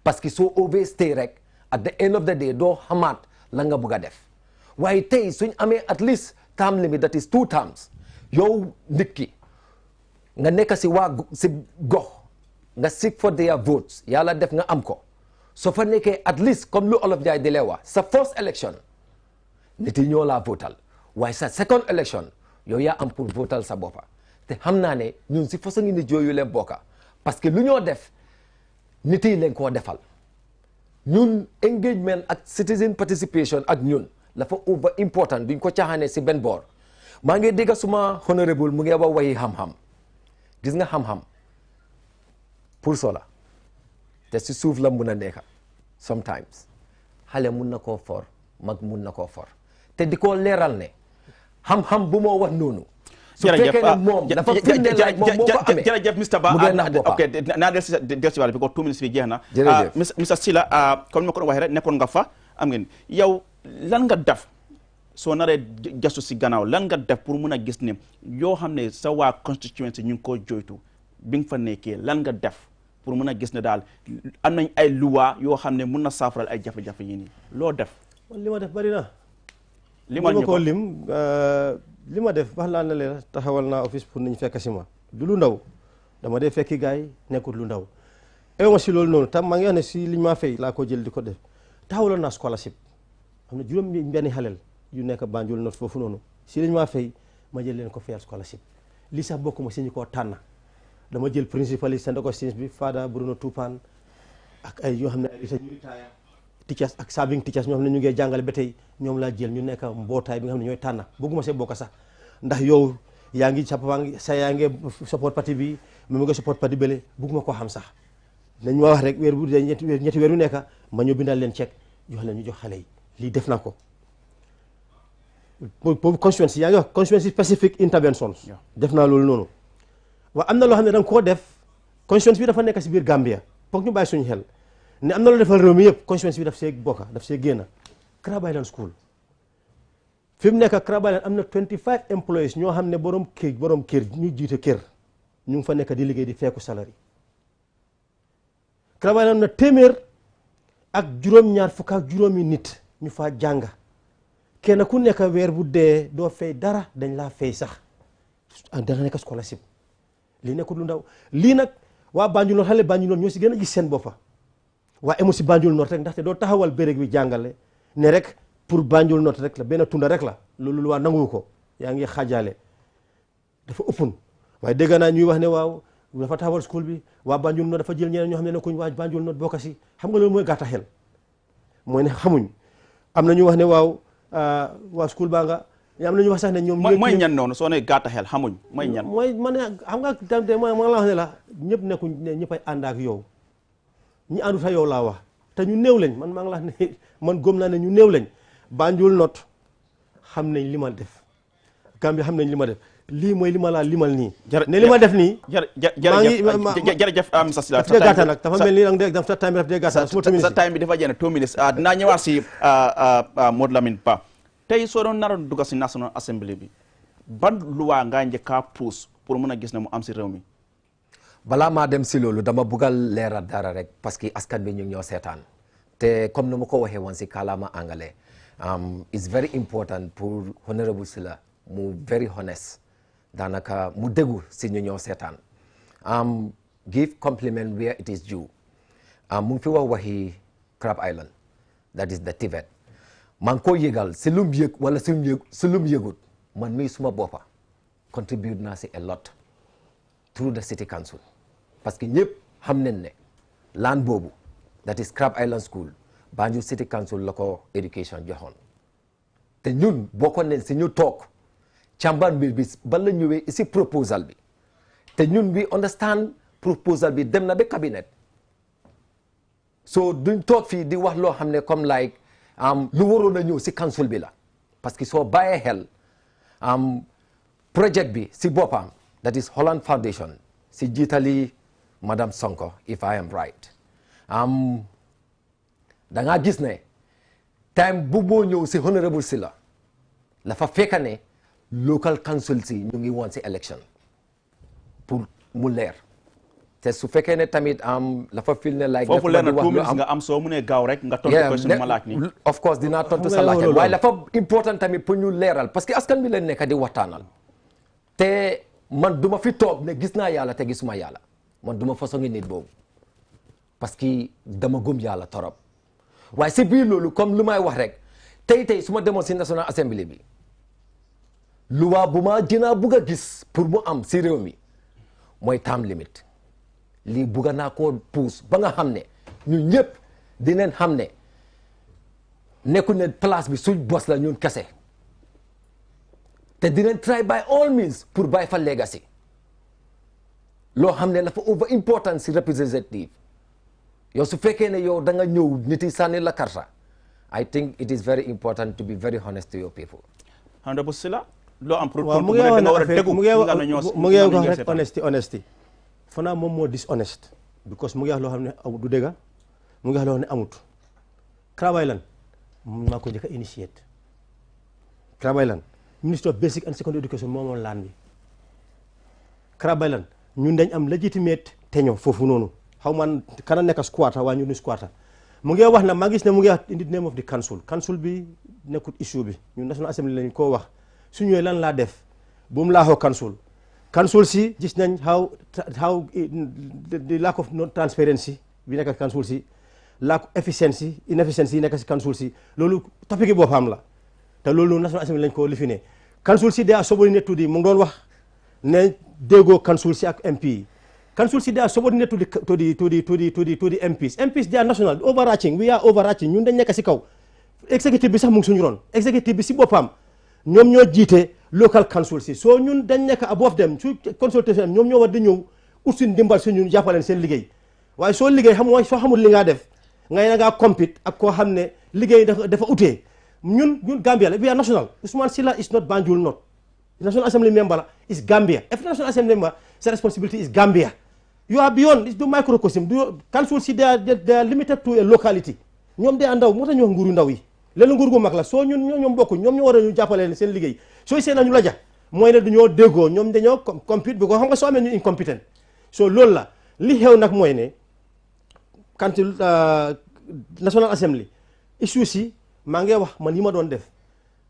parce que soo overstay rek at the end of the day doo xamaat la nga bugg a def waaye tey suñ amee at least term limit that is 2 terms yow nit ki nga nekk si si gox nga seek for their votes yàlla def nga am ko soo fa nekkee at least comme lu olof Njaay di lee wax sa first election nit yi ñoo laa votal waaye sa second election yow yaa am pour votal sa boppa te xam naa ne ñun si façon ngi nit yooyu leen bokka parce que lu ñoo def nit yi leen koo defal ñun engagement ak citizen participation ak ñun la fa over important duñ ko caaxaane si benn boor maa ngi dégg suma honorable mu ngi wax waxi xam-xam gis nga xam-xam pour sola te si suuf la mun a nekka sometimes xale mun na koo for mag mun na koo for te di ko leeral ne xam-xam bu moo wax noonu su fekkee ne moom dafa firndeel laaj moom moo ko amee jërëjëf Mr Ba mu ngeen nax boppam ok naa del si wàll bi ko 2 minutes bi jeex na jërëjëf Mr Silla comme ma ko waxee rek nekkoon nga fa am ngeen yow lan nga def soo naree jastu si gannaaw lan nga def pour mun a gis ne yoo xam ne sa waa constituency ñu ngi ko joytu bi nga fa nekkee lan nga def pour mun a gis ne daal am nañ ay luwa yoo xam ne mun na saafaral ay jafe-jafe yi nii loo def. man li ma def bari na. limal ñu ko li ma def wax laa ne leen taxawal naa office pour niñ fekk si ma du lu ndaw dama dee fekki gars yi nekkut lu ndaw ew ma si loolu noonu tam maa ngi wax ne si liñ maa fay laa ko jël di ko def taxawaloon naa scholarship xam ne juróom benni xaleel yu nekk Banjul North foofu noonu si liñ maa fay ma jël leen ko fayal scholarship lii sax bokkuma si ñu koo tànn dama jël principal yi St. Augustine's bi Fada Bruno Tupan ak ay yoo xam ne ay ñuy taaya teachers ak serving teachers ñoo xam ne ñu ngi jàngale ba tey ñoom laa jël ñu nekk mbootaay bi nga xam ne ñooy tànn bëgguma see bokk sax ndax yow yaa ngi sa yaa ngi support parti bi mu nga support parti bële bëgguma koo xam sax nañ ma wax rek weer bu dee ñetti weer yu nekk ma ñëw bindal leen chèque jox leen ñu jox xale yi lii def na ko boobu constituency yaa ngi wax constituency specific interventions def naa loolu noonu waaw am na loo xam ne da nga koo def constituency bi dafa nekk si biir Gambia foog ñu bàyyi suñu xel ne am na loo defal réew mi yëpp constituency bi daf see bokka daf see génn Crab Island School fi mu nekk Crab Island am na 25 employees ñoo xam ne borom kër ñu jiite kër ñu ngi fa nekk di liggéey di feeku salary Crab Island am na téeméer ak juróom-ñaar fukk ak juróomi nit ñu fa jàng kenn ku nekk weer bu dee doo fay dara dañ laa fay sax dana nekk scholarship lii nekkul lu ndaw lii nag waa Banjul North xale Banjul North ñoo si gën a gis seen boppa waa emu si Banjul North rek ndaxte doo taxawal béréb bi jàngale ne rek pour Banjul North rek la benn tunda rek la loolu waa nangu ko yaa ngi xaajaale dafa ëppun waaye dégg naa ñuy wax ne waaw dafa taxawal school bi waa Banjul North dafa jël ñeneen ñoo xam ne nekkuñ waa Banjul North bokka si xam nga loolu mooy gàtta xel mooy ne xamuñ am na ñu wax ne waaw waa school baa nga am na ñu wax sax ne ñoom mooy ñan noonu soo ne gàtta xel xamuñ mooy ñan mooy man xam nga tamte ma la wax ne la ñëpp nekkuñ ne ñëpp ay ànd ak yow ñi àndut ak yow laa wax te ñu néew lañ man maa ngi la wax ne man góom naa ne ñu néew lañ Banjul North xam nañ li ma def Gambia xam nañ li ma def lii mooy li ma laa limal nii ne li ma def nii jërëjëf Mr Sila daf dee gàtta nag dafa mel ni nag def sa time bi daf dee gàtta sa time bi dafa jeex 2 minutes dinaa ñëwaat si Modou Lamine Ba tey soo doon naroon dugg si National Assembly bi ban luwaa ngaa njëkkaa puus pour mën a gis ne mu am si réew mi balaa maa dem si loolu dama buggal leeral dara rek parce que askan bi ñu ngi ñoo seetaan te comme ni ma ko waxee woon si kàllaama anglais it's very important pour honorable Sila mu very honest daanaka mu déggu si ñu ñoo seetaan give compliment where it is due mu ngi fi wax waxi Crab Island that is the Tibet maa ngi ko yëgal si lum yëg wala si lum yëgut man mii suma boppa contribute naa si a lot through the city council parce que ñëpp xam nañ ne land boobu that is Crab Island School Banjul city council la ko education joxoon te ñun bokkoon nañ si ñu toog càmbar mbir bi ba la ñëwee si proposal bi te ñun we understand proposal bi dem na ba cabinet so duñ toog fii di wax loo xam ne comme like lu waroon a ñëw si council bi la parce que soo bàyyee xel project bi si boppam that is Holland Foundation si jiitali madame Sonko if I am right da ngaa gis ne time bu moo ñëw si honorable Sila la fa fekka ne local council si ñu ngi woon si election pour mu leer te su fekkee ne tamit la fa fil ne like foofu leer na 2 minutes nga am soo mu ne gaaw rek nga tontu question ma laaj ni of course dinaa tontu sa laaj waaye la fa important tamit pour ñu leeral parce que askan bi leen nekk di waxtaanal te man duma fi toog ne gis naa yàlla te gisuma yàlla man duma façon ngi nit boobu parce que dama gëm yàlla torop waaye si biir loolu comme lu may wax rek tey su ma demoon si National Assembly bi luwaa bu ma dinaa bugg a gis pour mu am si réew mi mooy term limit lii bugga naa koo puus ba nga xam ne ñun ñëpp dinañ xam ne nekku ne place bi suñ bos la ñun kese te dinañ try by all means pour bàyyi fa legacy loo xam ne dafa over important si representative yow su fekkee ne yow da nga ñëw nit yi sànni la karta I think it is very important to be very honest to your people. Honorable Sila loo am pour mu ngi wax rek honesty fanaa moom moo dishonest because mu ngi wax loo xam ne du dëgga mu ngi wax loo xam ne amut Crab Island maa ko njëkk a initiate Krabaylan Minister of Basic and Secondary Education moomoon laan bi Krabaylan ñun dañ am legitimate tenure foofu noonu xaw man kana nekk squatter waa ñu ni squatter mu ngi wax na maa gis ne mu ngi wax in the name of the council bi nekkut issue bi ñun National Assembly lañ koo wax su ñëwee lan laa def bu mu laaxoo council si gis nañ how the lack of transparency bi nekk council si lack of inefficiency yi nekk si council si loolu topic yi boppam la te loolu National Assembly lañ ko lifine council si they are subordinate to the mu ngi doon wax ne déggoo council si ak MP yi council si they are subordinate to the MPs they are national overarching we are overarching ñun dañ nekk si kaw executive bi sax mu ngi suñu ron executive bi si boppam ñoom ñoo jiite local council si soo ñun dañ nekk above them su consultation ñoom ñoo war di ñëw ut suñu dimbal suñu jàppaleen seen liggéey waaye soo liggéey soo xamul li ngaa def ngay na ngaa compete ak koo xam ne liggéey dafa utee ñun Gambia la we are national Ousmane Silla is not Banjul not National Assembly member is Gambia every National Assembly member sa responsibility is Gambia you are beyond it's the microcosm council si they are limited to a locality ñoom de ndaw moo tax ñu wax nguuru ndaw yi leen nguur gu mag la soo ñoom bokk ñoom ñoo war a ñu jàppale seen liggéey sooy seen nañu la ja mooy ne duñoo déggoo ñoom dañoo compete bi ko xam nga soo amee ñu incompetent so loolu la li xew nag mooy ne council National Assembly issue si maa ngi wax man yi ma doon def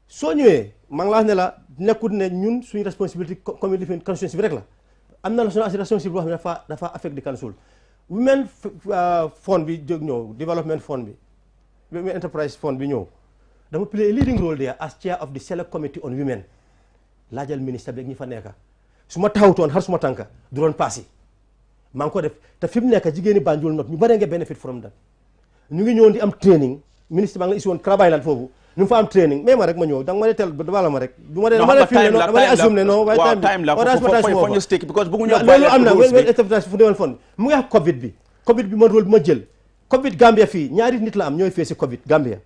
soo ñëwee maa ngi la wax ne la nekkut ne ñun suñu responsabilité community constituency bi rek la am na national responsibility boo xam ne dafa affect the council women fund bi jóg ñëw development fund bi women enterprise fund bi ñëw dama play a leading role there as chair of the select committee on women laajal ministre bi ak ñi fa nekka su ma taxawtoon xar suma tànka du doon passé maa ngi ko def te fi mu nekk jigéeni Banjul not ñu bare nga benefit from that ñu ngi ñëwoon di am training ministre baa ngi la isi woon Krabaylan foofu ñu fa am training mais ma rek ma ñëw danga ma ne tel bala ma rek du ma dama filmé non dama assume ne non waaye time la for ñu stick because bëggu ñu loolu am na fu dewoon fond mu ngi wax covid bi ma rôle bi ma jël covid Gambia fii ñaari nit la am ñooy feesi covid Gambia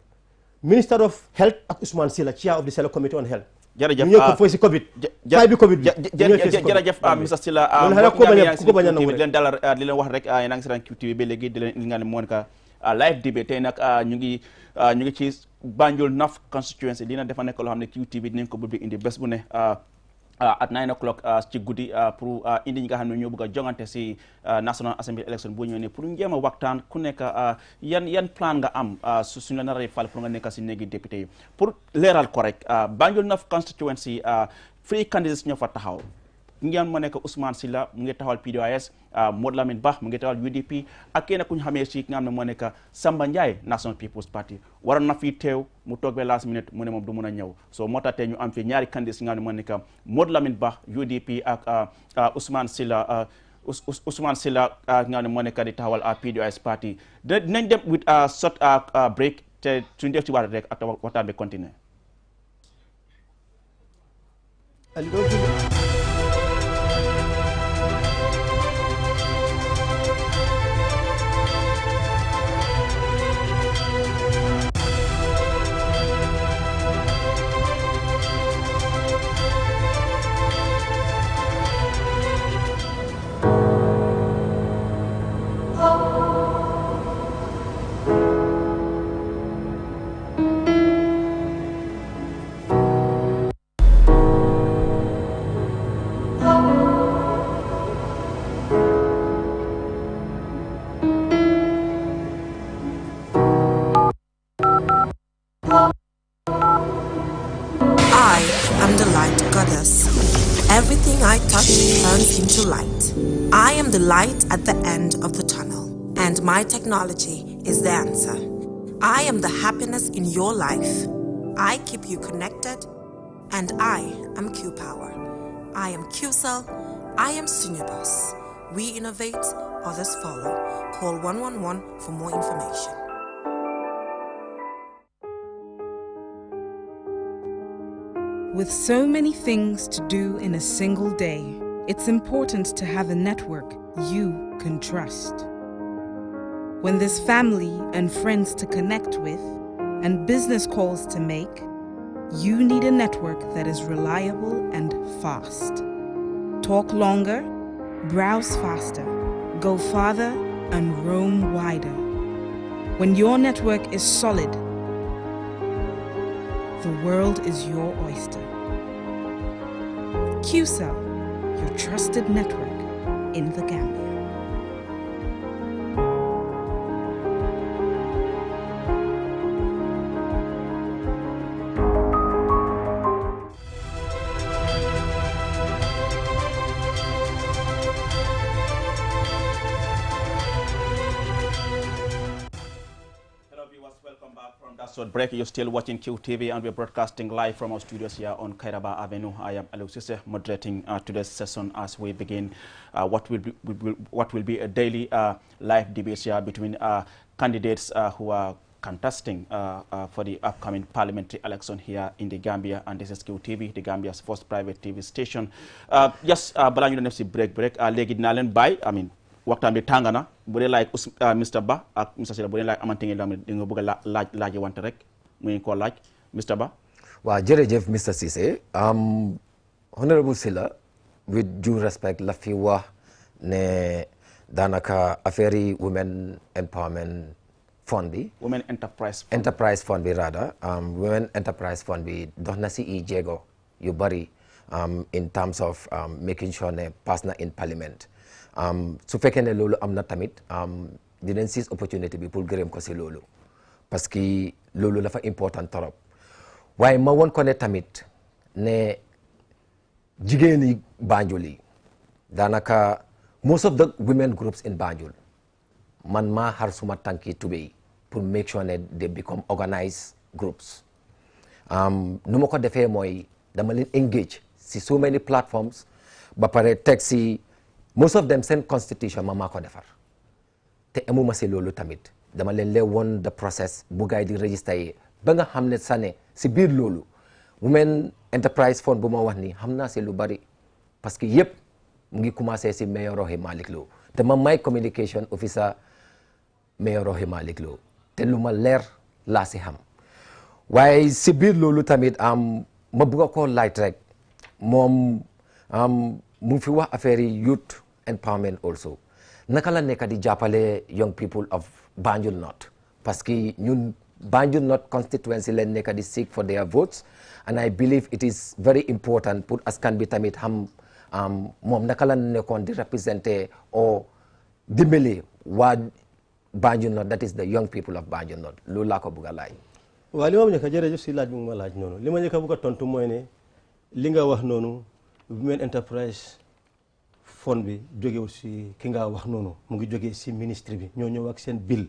Minister of Health ak Ousmane Silla chair of the Select Committee on Health jërëjëf ñu ñëw ko feesi covid fay bi covid bi jërëjëf Mr Silla ko bañ a nangu di leen dalal di leen wax rek yéen a ngi seetaan QTV ba léegi di leen li nga ne moo nekk live debate tey nag ñu ngi ci Banjul North Constituency dina dafa nekk loo xam ne QTV dinañ ko bëgg indi bés bu ne at 9 o'clock ci guddi pour indi ñi nga xam ne ñoo bëgg a jongante si National Assembly election boo ñëwee ne pour ñu jéem a waxtaan ku nekk yan plan nga am suñu la naree fal pour nga nekk si néegi député yi pour leeral ko rek Banjul North Constituency three candidates ñoo fa taxaw ngeen ma nekk Ousmane Silla mu ngi taxawal PDOIS Modou Lamine Bah mu ngi taxawal UDP ak kenn ku ñu xamee si nga xam ne moo nekk Samba Ndiaye National People's Party waroon na fii teew mu toog ba last minute mu ne moom du mun a ñëw so moo tax tey ñu am fi ñaari candidates yi nga xam ne moo nekk Modou Lamine Bah UDP ak Ousmane Silla nga xam ne moo nekk di taxawal PDOIS party dinañ dem with a short break te suñu def ci waat rek ak waxtaan bi continuer. Everything I touch turns into light. I am the light at the end of the tunnel, and my technology is the answer. I am the happiness in your life. I keep you connected, and I am Q-Power. I am Q-Cell. I am Senior Boss. We innovate, others follow. Call 111 for more information. With so many things to do in a single day, it's important to have a network you can trust. When there's family and friends to connect with and business calls to make, you need a network that is reliable and fast. Talk longer, browse faster, go farther, and roam wider. When your network is solid, the world is your oyster. QCell, your trusted network in the Gambia. Short break. You're still watching QTV, and we're broadcasting live from our studios here on Kairaba Avenue. I am Aliou Cissé, moderating today's session as we begin what will be a daily live debate here between candidates who are contesting for the upcoming parliamentary election here in the Gambia, and this is QTV, the Gambia's first private TV station. Yes, balaa ñu doon def si break léegi dinaa leen bàyyi waxtaan bi tàng na bu dee laaj Mr Ba ak Mr Sila bu dee laaj amante ngeen di nga bëgg a laaj wante rek mu ngi koo laaj Mr Ba. waaw jërëjëf Mr Cissé Honorable Sila, with due respect la fi wax ne daanaka affaire yi women empowerment fund bi. women enterprise fund bi rather women enterprise fund bi dox na si i jéego yu bari in terms of making sure ne pass na in parliament. su fekkee ne loolu am na tamit dinañ seize opportunité bi pour gërëm ko si loolu parce que loolu dafa important trop waaye ma won ko ne tamit ne jigéen yi Banjul yi daanaka most of the women groups in Banjul man maa xar suma tànki tubéy pour make sure ne they become organized groups nu ma ko defee mooy dama leen engage si so many platforms ba pare teg si most of them seen constitution maa ko defar te amuma si loolu tamit dama leen won the process bu gaay di register yi ba nga xam ne sane si biir loolu women enterprise fund bu ma wax ni xam naa si lu bari parce que yëpp mu ngi commencé si mayor Rohey Malick Lowe te ma may communication officer mayor Rohey Malick Lowe te lu ma leer laa si xam waaye si biir loolu tamit ma bugg a koo laaj rek moom mu ngi fi wax affaire yi youth empowerment also naka la nekk di jàppale young people of Banjul North parce que ñun Banjul North constituency leen nekk di seek for their votes and I believe it is very important pour askan bi tamit xam moom naka la nekkoon di representer o dimbali waa Banjul North, that is the young people of Banjul North. Loolu laa ko bëgg a laaj. waaw li ma njëkk a jërëjëf si laaj bi ma laaj noonu li ma njëkk a bëgg a tontu mooy ne li nga wax noonu women enterprise fond bi jógewul si ki nga wax noonu mu ngi jógee si ministre bi ñoo ñëw ak seen bill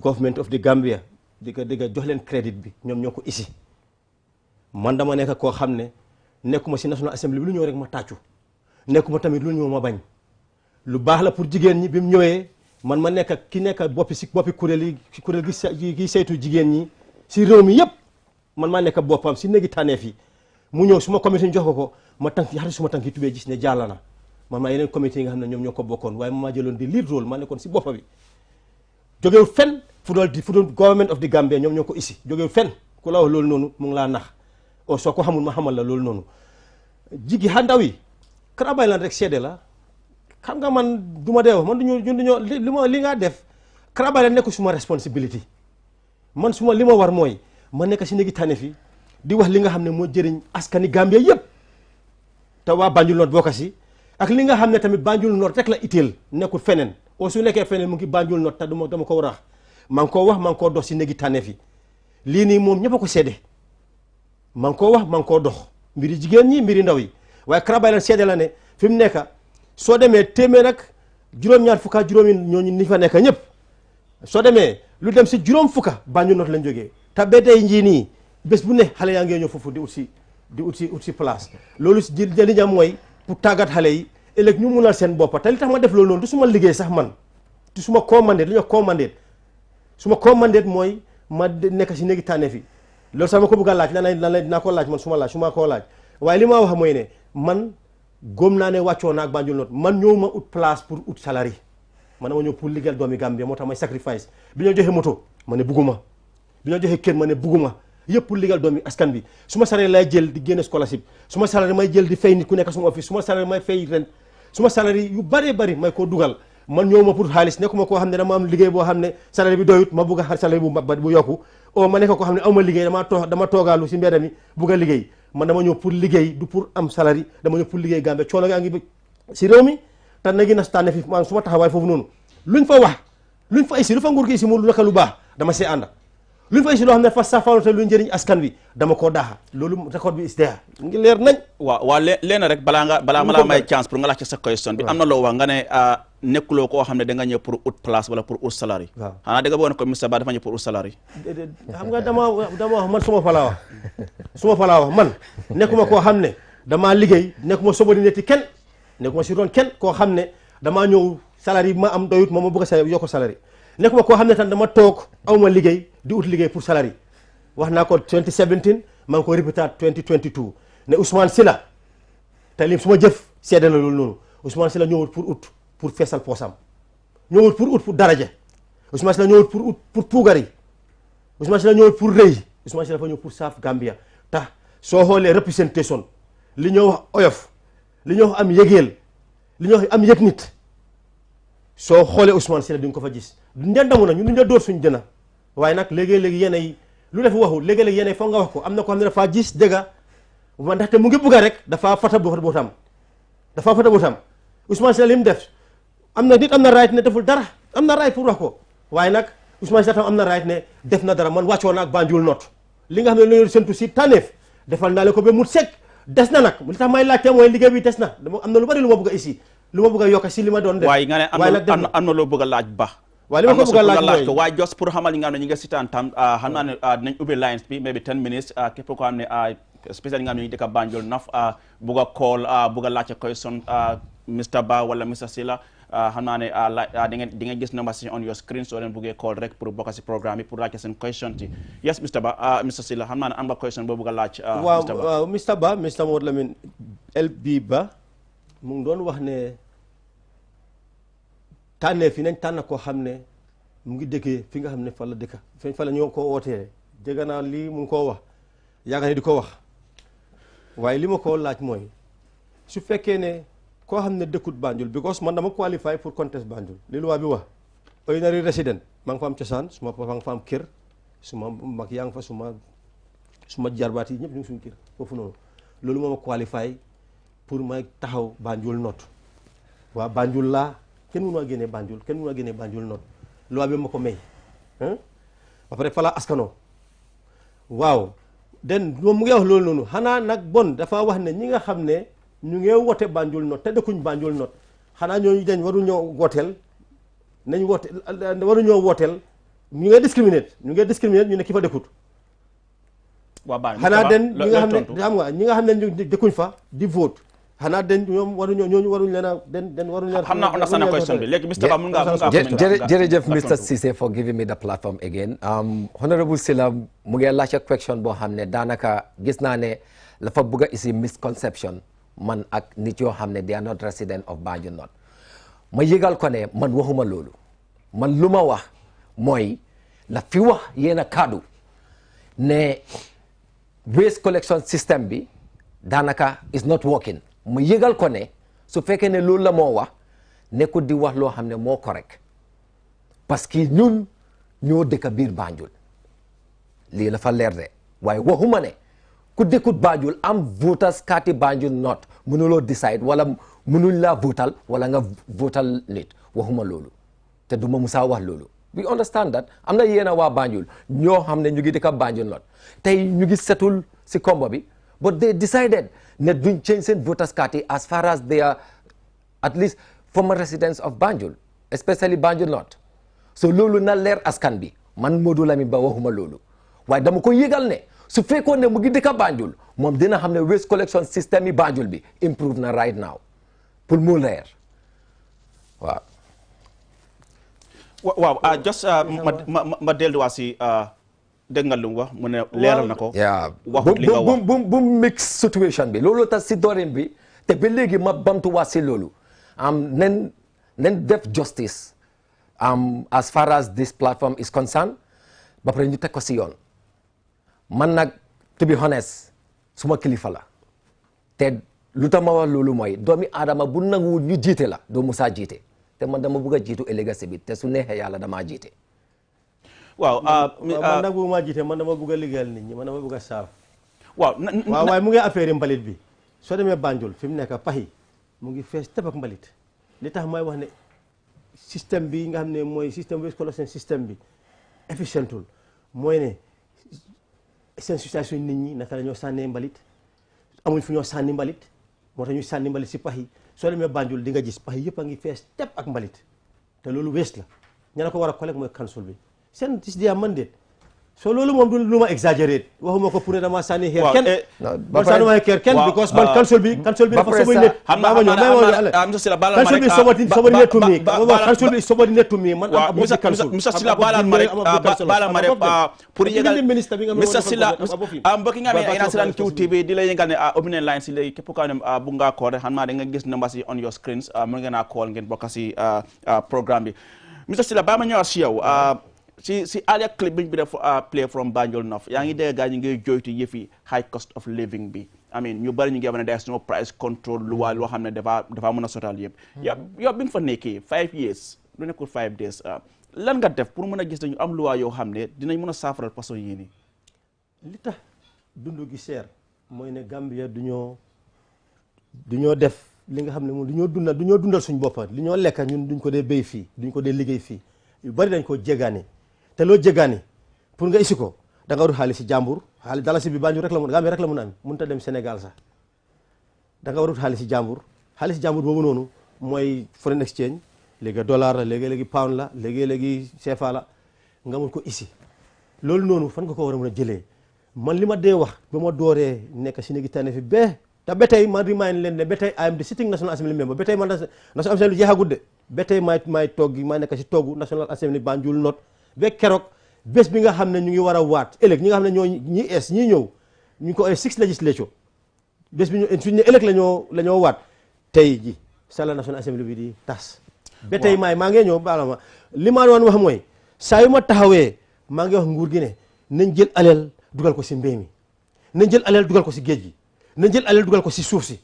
government of the Gambia di ko jox leen crédit bi ñoom ñoo ko isi man dama nekk koo xam ne nekkuma si National Assembly bi lu ñëw rek ma tàccu nekkuma tamit lu ñëw ma bañ lu baax la pour jigéen ñi bi mu ñëwee man ma nekk ki nekk boppi kuréel gi saytu jigéen ñi si réew mi yëpp man maa nekk boppam si néegi tànneef yi mu ñëw suma comité ñu jox ko ma tànk yaxati suma tànk yi tubee gis ne jàll na man maa yeneen comité yi nga xam ne ñoom ñoo ko bokkoon waaye maa jëloon di lead role maa nekkoon si boppa bi jógewu fenn fu doon government of the Gambia ñoom ñoo ko isi jógewu fenn ku la wax loolu noonu mu ngi laa nax o soo ko xamul ma xamal la loolu noonu jigi xandaw yi karabay lan rek seede la xam nga man du ma dee wax man duñu li nga def karabay lan nekk suma responsibility man suma li ma war mooy ma nekk si néegi tànneef yi di wax li nga xam ne moo jëriñ askani Gambia yëpp te waa Banjul North bokka si ak li nga xam ne tamit Banjul North rek la itteel nekkul feneen o su nekkee feneen mu ngi Banjul North te dama ko war a maa ngi koo wax maa ngi koo dox si néegi tànneef yi lii nii moom ñëpp a ko seede maa ngi koo wax maa ngi koo dox mbiri jigéen ñi mbiri ndaw yi waaye karabay lan seede la ne fi mu nekk soo demee téeméer ak juróom-ñaar fukka juróomi ñooñu ni fa nekk ñëpp soo demee lu dem si juróom fukka Banjul North lañ jógee te ba tey njii nii bés bu ne xale yaa ngee ñëw foofu di ut si place loolu si jëliñam mooy pour tàggat xale yi ëllëg ñu munal seen boppa te li tax ma def loolu noonu du suma liggéey sax man du suma commandé li ñu wax commandé suma commandé mooy ma nekk si néegi tànneef yi loolu sax ma ko bëgg a laaj lan la dinaa ko laaj man suma koo laaj waaye li ma wax mooy ne man góom naa ne wàccoo naa ak Banjul North man ñëw ma ut place pour ut salari man dama ñëw pour liggéeyal doomi Gambia moo tax may sacrifice bi ñoo joxe moto ma ne bugguma bi ñoo joxe kër ma ne bugguma yëpp pour liggéeyal doomi askan bi suma salari lay jël di génne scholarship suma salari may jël di fay nit ku nekk suma office suma salari may fay rent suma salari yu bëree bëri may koo dugal man ñëw ma pour xaalis nekkuma koo xam ne dama am liggéey boo xam ne salari bi doyut ma bugg a salari bu yokku o ma nekk ko xam ne awma liggéey dama toogaalu si mbedd mi bugg a liggéey man dama ñëw pour liggéey du pour am salary dama ñëw pour liggéey Gambie coono gaa ngi si réew mi te na gi na tànne fi maanaam su ma taxawaay foofu noonu luñ fa wax luñ fa isi lu fa nguur gi isi mu lu naka lu baax dama see ànda luñ fa isi loo xam ne fa safaanu te lu njëriñ askan wi dama koo daaxa loolu record bi is there ngi leer nañ waaw leena rek balaa ma laa may chance pour nga laaj ci sa question bi am na loo wax nga ne nekkuloo koo xam ne da nga ñëw pour ut place wala pour ut salary xanaa da nga bëggoon ko Mr Bah dafa ñëw pour ut salary xam nga dama wax man suma fa laa wax man nekkuma koo xam ne damaa liggéey nekkuma subordinate kenn nekkuma si doon kenn koo xam ne damaa ñëw salary ma am doyut moom ma bëgg a yokk salary nekkuma koo xam ne tan dama toog awma liggéey di ut liggéey pour salary wax naa ko 2017 maa ngi ko répétaat 2022 ne Ousmane Silla te lim su ma jëf seede na loolu noonu Ousmane Silla ñëwut pour feesal poosam ñëwut pour ut pour daraja Ousmane Silla ñëwut pour ut pour puugari Ousmane Silla ñëwut pour rëy Ousmane Silla fa ñëw pour saaf Gambia tax soo xoolee représentation li ñoo wax oyof li ñoo wax am yëgeel li ñoo wax am yëg nit soo xoolee Ousmane Silla di nga ko fa gis duñ dee damu na ñu duñ dee dóor suñ jëna waaye nag léegi-léegi yéen ay lu def waxul léegi-léegi yéen ay foog nga wax ko am na ko xam ne dafa gis dëgga ndaxte mu ngi bugga rek dafa fata bootam Ousmane Silla li mu def am na nit am na right ne deful dara am na right pour wax ko waaye nag Ousmane Silla tam am na right ne def na dara man wàccoo na ak Banjul North li nga xam ne loolu sentu si tànneef defal naa leen ko ba mu sekk des na nag li tax may laajte mooy liggéey bi des na dama am na lu bari lu ma bëgg a ici lu ma bëgg a yokk si li ma doon def waaye nga ne am na loo bëgg a laaj ba waaye li ma ko bëgg a laaj mooy waaye just pour xamal ñi nga xam ne ñi nga sitaan tam xam naa ne dinañ ubbi lines bi maybe 10 minutes képp ko xam ne spécial ñi nga xam ne ñu dëkk Banjul naf bëgg a call bëgg a laajte question Mr Bah wala Mr Silla xam naa ne di ngeen gis number si on your screen soo leen bëggee call rek pour bokk si programme bi pour laajte seen question ci yes Mr Bah Mr Silla xam naa ne am nga question boo bëgg a laaj waaw Mr Bah Mr Modou Lamine LB Bah mu ngi doon wax ne tànnee fi nañ tànn koo xam ne mu ngi dëkkee fi nga xam ne fa la dëkka fa la ñoo ko wootee dégg naa lii mu ngi koo wax yàgg na di ko wax waaye li ma ko laaj mooy su fekkee ne koo xam ne dëkkut Banjul because man dama qualify pour contest Banjul li luwaa bi wax ordinary resident maa ngi fa am cosaan suma papa nga fa am kër suma mag yaa ngi fa suma jarbaat yi ñëpp ñu ngi suñu kër foofu noonu loolu moo ma qualify pour may taxaw Banjul North waa Banjul laa kenn mënu ma génnee Banjul North loi bi ma ko may ba pare fa la askano waaw den moom mu ngi wax loolu noonu xanaa nag bon dafa wax ne ñi nga xam ne ñu ngi wote Banjul North te dëkkuñ Banjul North xanaa ñooñu dañ waruñoo wooteel nañ woote waruñoo wooteel ñu ngi discriminate ñu ne ki fa dëkkut xanaa den ñi nga xam ne xam nga ñi nga xam ne ñu dëkkuñ fa di vote xanaa den ñoom waruñ leen a den waruñ leen xam naa understand na question bi léegi Mr Bah mun nga jërëjëf Mr Cissé for giving me the platform again Honorable Silla mu ngi laaj question boo xam ne daanaka gis naa ne la fa bëgg a isi misconception man ak nit yoo xam ne they are not resident of Banjul North ma yëgal ko ne man waxuma loolu man lu ma wax mooy la fi wax yéen a kaddu ne waste collection system bi daanaka is not working mu yëgal ko ne su fekkee ne loolu la moo wax nekkul di wax loo xam ne moo correct parce que ñun ñoo dëkk biir Banjul lii la fa leer de waaye waxuma ne ku dëkkut Banjul am voters card Banjul North mënuloo decide wala mënuñ laa votal wala nga votal nit waxuma loolu te du ma musaa wax loolu we understand that am na yéen a waa Banjul ñoo xam ne ñu ngi dëkk Banjul North tey ñu ngi setul si combo bi but they decided ne duñ change seen voters card as far as they are at least former residents of Banjul especially Banjul North so loolu na leer askan bi man Modou Lamine Bah waxuma loolu waaye dama ko yëgal ne su fekkoon ne mu ngi dëkk Banjul moom dina xam ne waste collection system yi Banjul bi improve na right now pour mu leer waaw. waaw just ma delluwaat si dégg nga lu mu wax mu ne leeral na ko. waxut li nga wax bu mix situation bi loolu tax si doorin bi te ba léegi ma bamtuwaat si loolu nen def justice as far as this platform is concerned ba pare ñu teg ko si yoon. man nag to be honest suma kilifa la te lu tax ma wax loolu mooy doomi aadama bu nanguwul ñu jiite la doo musaa jiite te man dama bëgg a jiitu ëllëg si bi te su neexee yàlla damaa jiite. waaw man nag bu ma jiite man dama bëgg a liggéeyal nit ñi man dama bëgg a saaf waaw waaye mu ngi affaire mbalit bi soo demee Banjul fi mu nekk pax mu ngi fees teb ak mbalit li tax may wax ne système bi nga xam ne mooy système waste collection système bi efficientul mooy ne sensibilisation nit ñi naka la ñoo sànnee mbalit amuñ fu ñoo sànni mbalit moo tax ñu sànni mbalit si pax yi soo demee Banjul di nga gis pax yi yëpp a ngi fees teb ak mbalit te loolu waste la ña la ko war a collecte mooy council bi seen dis dia mandate so loolu moom du lu ma exagéré waxuma ko pour ne dama sànni xeer kenn man sànni ma xeer kenn because man council bi dafa subordinate council bi subordinate to me council bi subordinate to me man am Mr. Silla bala ma rek pour yegal Mr. Silla mbokk nga amee ina silan QTV di la yëngal ne open line si léegi képp ka ne bu nga ko rek xam naa da nga gis numbers yi on your screens mën ngeen a call ngeen bokk si programme bi Mr. Silla ba ma ñëw si yow si earlier clip bi ñu def play from Banjul North yaa ngi dégg gaa ñi ngay joytu yëfi high cost of living bi I mean ñu bari ñu ngi wax ne there's no price control luwaa loo xam ne dafa mën a sotal yëpp yow bi nga fa nekkee 5 years lu nekkul 5 days lan nga def pour mën a gis ne ñu am luwaa yoo xam ne dinañ mën a saafaral façon yii nii li tax dund gi seer mooy ne Gambia du ñoo def li nga xam ne moom du ñoo dundal suñu boppa li ñoo lekka ñun duñ ko dee béy fii duñ ko dee liggéey fii yu bari dañ ko jégaane te loo jégaani pour nga isi ko da nga wut xaalis si jàmbur xaalis dalasi bi Banjul rek la mun Gambie rek la mun a am mënut a dem Sénégal sax da nga wut xaalis si jàmbur boobu noonu mooy foreign exchange léegi dollar la léegi pound la léegi CFA la nga mun ko isi loolu noonu fan nga ko war a mën a jëlee man li ma dee wax ba ma dooree nekk si néegi tànne fi te ba tey man remind leen ne ba tey I am the sitting National Assembly member ba tey man National Assembly jeexagut de ba tey maay toggi maa nekk si toggu National Assembly Banjul North ba keroog bés bi nga xam ne ñu ngi war a waat ëllëg ñi nga xam ne ñi ñëw ñu ko ay 6 legislature bés bi suñu ne ëllëg la ñoo waat tey ji sala National Assembly bi di tas ba tey maa ngi ñëw baala ma li ma doon wax mooy saa yu ma taxawee maa ngi wax nguur gi ne nañ jël aleel dugal ko si mbéy mi nañ jël aleel dugal ko si géej gi nañ jël aleel dugal ko si suuf si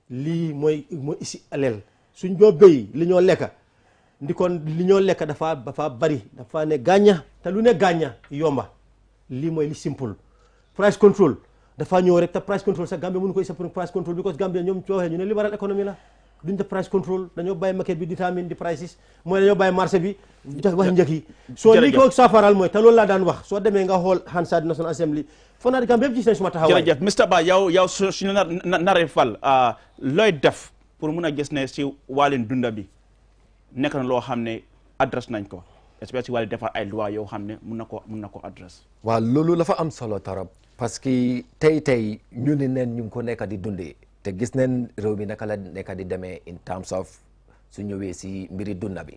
lii mooy isi aleel suñ ñoo béy li ñoo lekka ndikoon li ñoo lekk dafa bari dafa ne gàñña te lu ne gàñña yomba lii mooy li simple price control dafa ñëw rek te price control sax Gambia mënu ko isa pour price control because Gambia ñoom cooxee ñu ne liberal economy la duñ def price control dañoo bàyyi market bi determine di prices mooy dañoo bàyyi marché bi tax wax njëkk yi soo li ko saafaral mooy te loolu laa daan wax soo demee nga xool Hansard National Assembly foo naa di Gambia yëpp gis nañ suma taxawaay jërëjëf Mr. Bah yow suñu naree fal looy def pour mun a gis ne si wàllin dunda bi nekk na loo xam ne adresse nañ ko especially wàllu defar ay loi yoo xam ne mun na ko adresse waaw loolu dafa am solo torop parce que tey ñu ni neen ñu ngi ko nekk di dundee te gis neen réew mi naka la nekk di demee in terms of su ñëwee si mbiri dunda bi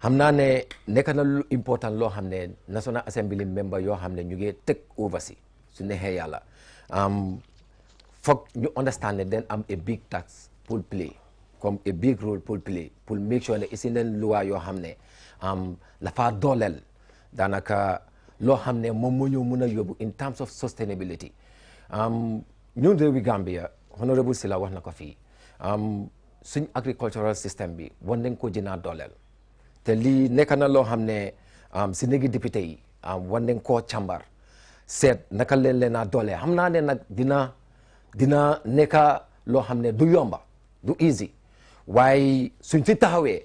xam naa ne nekk na lu important loo xam ne National Assembly member yoo xam ne ñu ngi teg over si su neexee yàlla foog ñu understand ne den am a big tax pour play comme a big role pour play pour make sure ne isi neen loi yoo xam ne la faa dooleel daanaka loo xam ne moom moo ñëw mun a yóbbu in terms of sustainability ñun réewi Gambia honorable Silla wax na ko fii suñ agricultural system bi war nañ ko jënaa dooleel te lii nekk na loo xam ne si néegi député yi war nañ koo càmbar seet naka leen a dooleel xam naa ne nag dina nekk loo xam ne du yomba du easy waaye suñ fi taxawee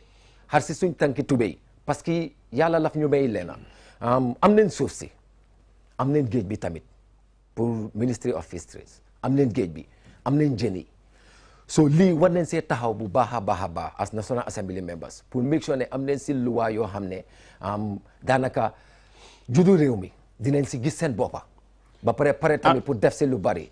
xar si suñ tànki tubéy parce que yàlla laf ñu may leena am nañ suuf si am nañ géej bi tamit pour Ministry of Fisheries am nañ géej bi am nañ jën yi so lii war nañ see taxaw bu baax a baax as National Assembly members pour make sure ne am nañ si luwaa yoo xam ne daanaka juddu réew mi dinañ si gis seen boppa ba pare tamit pour def si lu bari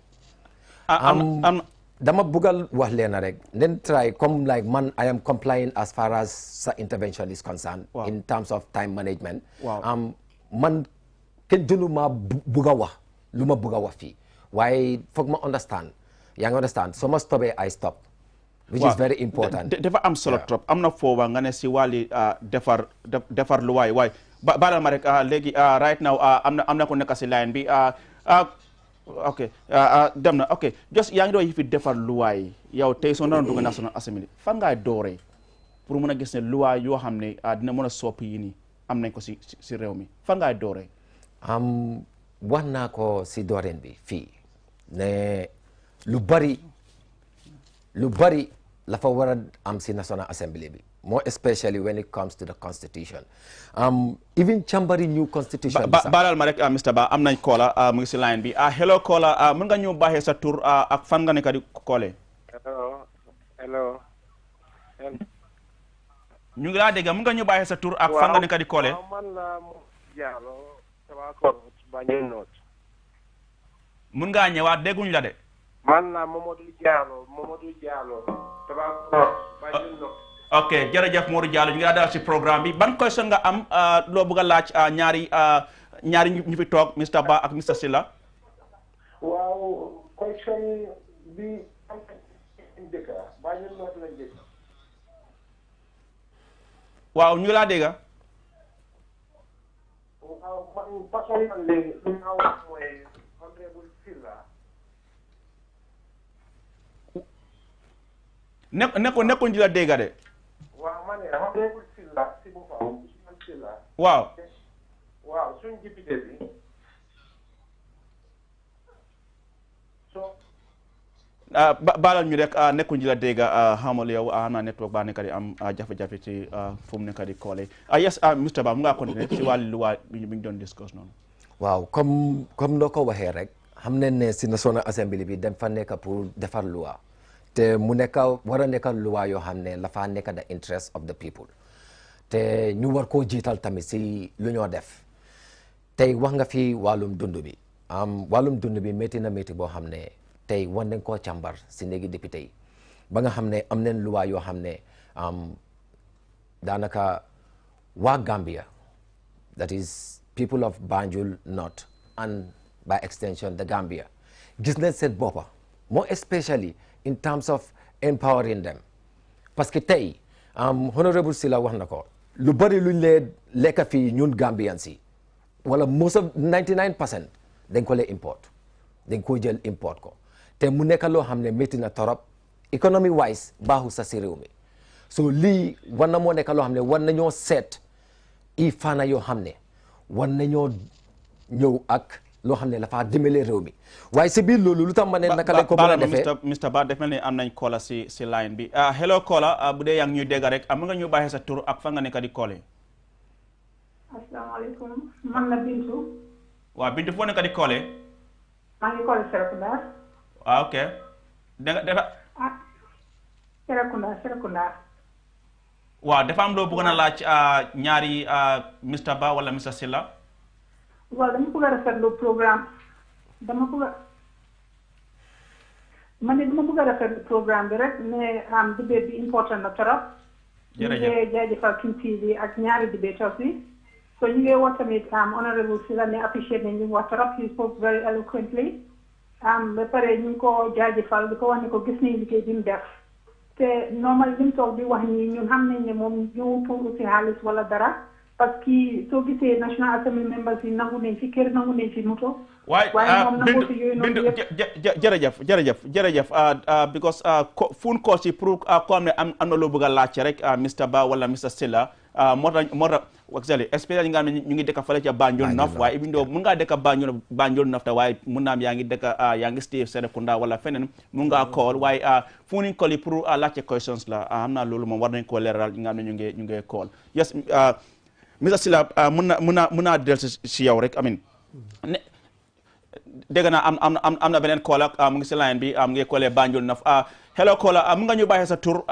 dama buggal wax leena rek then try comme like man I am complying as far as sa intervention is concerned in terms of time management man kenn jëlu ma bugg a wax lu ma bugg a wax fii waaye foog ma understand yaa ngi understand so ma stopee I stop which is very important dafa am solo trop am na foofa nga ne si wàlli defar lu waay baalal ma rek léegi right now am na ko nekk si line bi ok dem na ok just yaa ngi doon fi defar luwaay yow tey soo naroon dugg National Assembly fan ngaay dooree pour mën a gis ne luwaay yoo xam ne dina mën a soppi yi nii am nañ ko si réew mi fan ngay dooree. wax naa ko si dooreen bi fii ne lu bari la fa war a am si National Assembly bi more especially when it comes to the constitution even chambering new constitution. baalal ma rek Mr. Ba am nañ koola mu ngi si line bi hello koola mën nga ñu baaxee sa tur ak fan nga nekk di koolee. hello. ñu ngi laa dégg mën nga ñu baaxee sa tur ak fan nga nekk di koolee. waaw man la Diallo Tabakoro Banjul North. mën ngaa ñëwaat dégguñ la de. man la Mamadou Diallo Tabakoro Banjul North. ok jërëjëf Modou Diallo ñu ngi laa dalal si programme bi ban question nga am loo bëgg a laaj ñaari ñu fi toog Mr. Ba ak Mr. Silla. waaw question bi am dëkk Banjul North lañ dëkk. waaw ñu laa dégg. waaw man personnellement li nga wax mooy honorable Silla. nekkuñ di la dégg de. waaw man de honorable Silla si boppam Silla. waaw. waaw suñ député bi. baalal ñu rek nekkuñ di la dégg xamal yow xam naa network baa nekk di am jafe-jafe ci fu mu nekk di koole yes Mr. Ba mu ngaa continuer ci wàllu luwaa bi ñu doon discuss noonu. waaw comme noo ko waxee rek xam nañ ne si National Assembly bi dem fa nekk pour defar loi te mu nekk war a nekk loi yoo xam ne la faa nekk the interest of the people te ñu war koo jiital tamit si lu ñoo def tey wax nga fi wàllum dund bi wàllum dund bi métti na métti boo xam ne tey war nañ koo càmbar si néegi député yi ba nga xam ne am nañ loi yoo xam ne daanaka waa Gambia that is people of Banjul North and by extension the Gambia gis nañ seen boppa more especially in terms of empowering them parce que tey honorable Silla wax na ko lu bari luñ lee lekka fii ñun Gambians yi wala most of 99% dañ ko lee import dañ ko jël import ko te mu nekk loo xam ne métti na torop economy wise baaxu sa si réew mi so lii war na moo nekk loo xam ne war nañoo seet i fana yoo xam ne war nañoo ñëw ak loo xam ne dafa dimbale réew mi waaye si biir loolu lu tax ma ne naka lañ ko mën a defee Mr. Ba def mel ni am nañ koola si line bi hello koola bu dee yaa ngi ñuy dégg rek mën nga ñu baaxee sa tur ak fan nga nekk di koole. asalaamaaleykum man la Bintu. waaw Bintu foo nekk di koole. maa ngi koole Serekunda. waaw ok. dafa. Serekunda. waaw dafa am loo bëgg na laaj ñaari Mr. Ba wala Mr. Silla. waaw dama bëgg a rafetlu programme dama bëgg a rafetlu programme bi rek ne debate bi important na trop. jërëjëf ñu ngi jaajëfal King TV ak ñaari debaters yi. so ñu ngi wax tamit honorable Silla ne appreciate nañ li mu wax trop he spoke very eloquently. ba pare ñu ngi ko jaajëfal di ko wax ne ko gis nañ liggéey bi mu def. te normal li mu toog di wax nii ñun xam nañ ne moom ñëw pour uti xaalis wala dara. parce que soo gisee National Assembly members yi nangu nañ fi kër nangu nañ fi moto. waaye moom nangu fi yooyu noonu yëpp jërëjëf because phone calls yi pour ko am ne am na loo bëgg a laajte rek Mr. Ba wala Mr. Silla moo tax exactly especially nga xam ne ñu ngi dëkk fële ca Banjul North waaye even though mun ngaa dëkk Banjul North te waaye mun naam yaa ngi stay Serekunda wala feneen mun ngaa call waaye phone call yi pour laajte questions la xam naa loolu moom war nañ koo leeral ñi nga xam ne ñu ngi call yes Mr. Silla mun naa del si yow rek amin dégg naa am na beneen call ak mu ngi si line bi mu ngi callee Banjul North hello caller mun nga ñu bàyyi sa tur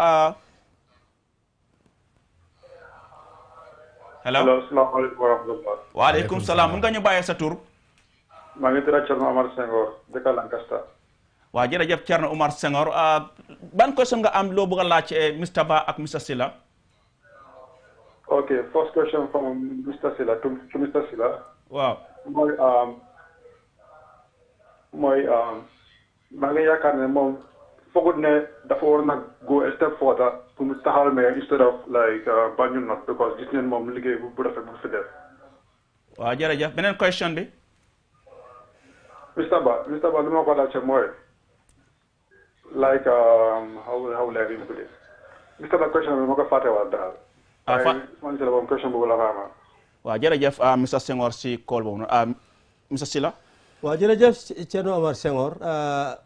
hello salaamaaleykum wa rahmatulah. waaleykum salaam mun nga ñu bàyyi sa tur. maa ngi tudd Thierno Omar Senghor dëkk Lancaster. waaw jërëjëf Thierno Omar Senghor ban question nga am loo bëgg a laaj Mr. Ba ak Mr. Silla. Okay, first question from Mr. Silla to Mr. Silla. waaw. mooy maa ngi yaakaar ne moom foogul ne dafa war na go a step further pour mu taxawal mais instead of like Banjul North because gis neen moom liggéey bu rafet bu fi def. waaw jërëjëf beneen question bi. Mr. Ba lu ma ko laajte mooy like how will I put it? Mr. Ba question bi ma ko fàtte waat daal. man si la moom question boobu la xaaral. waaw jërëjëf Mr Senghor si call boobu Mr Sila. waaw jërëjëf Thierno Omar Senghor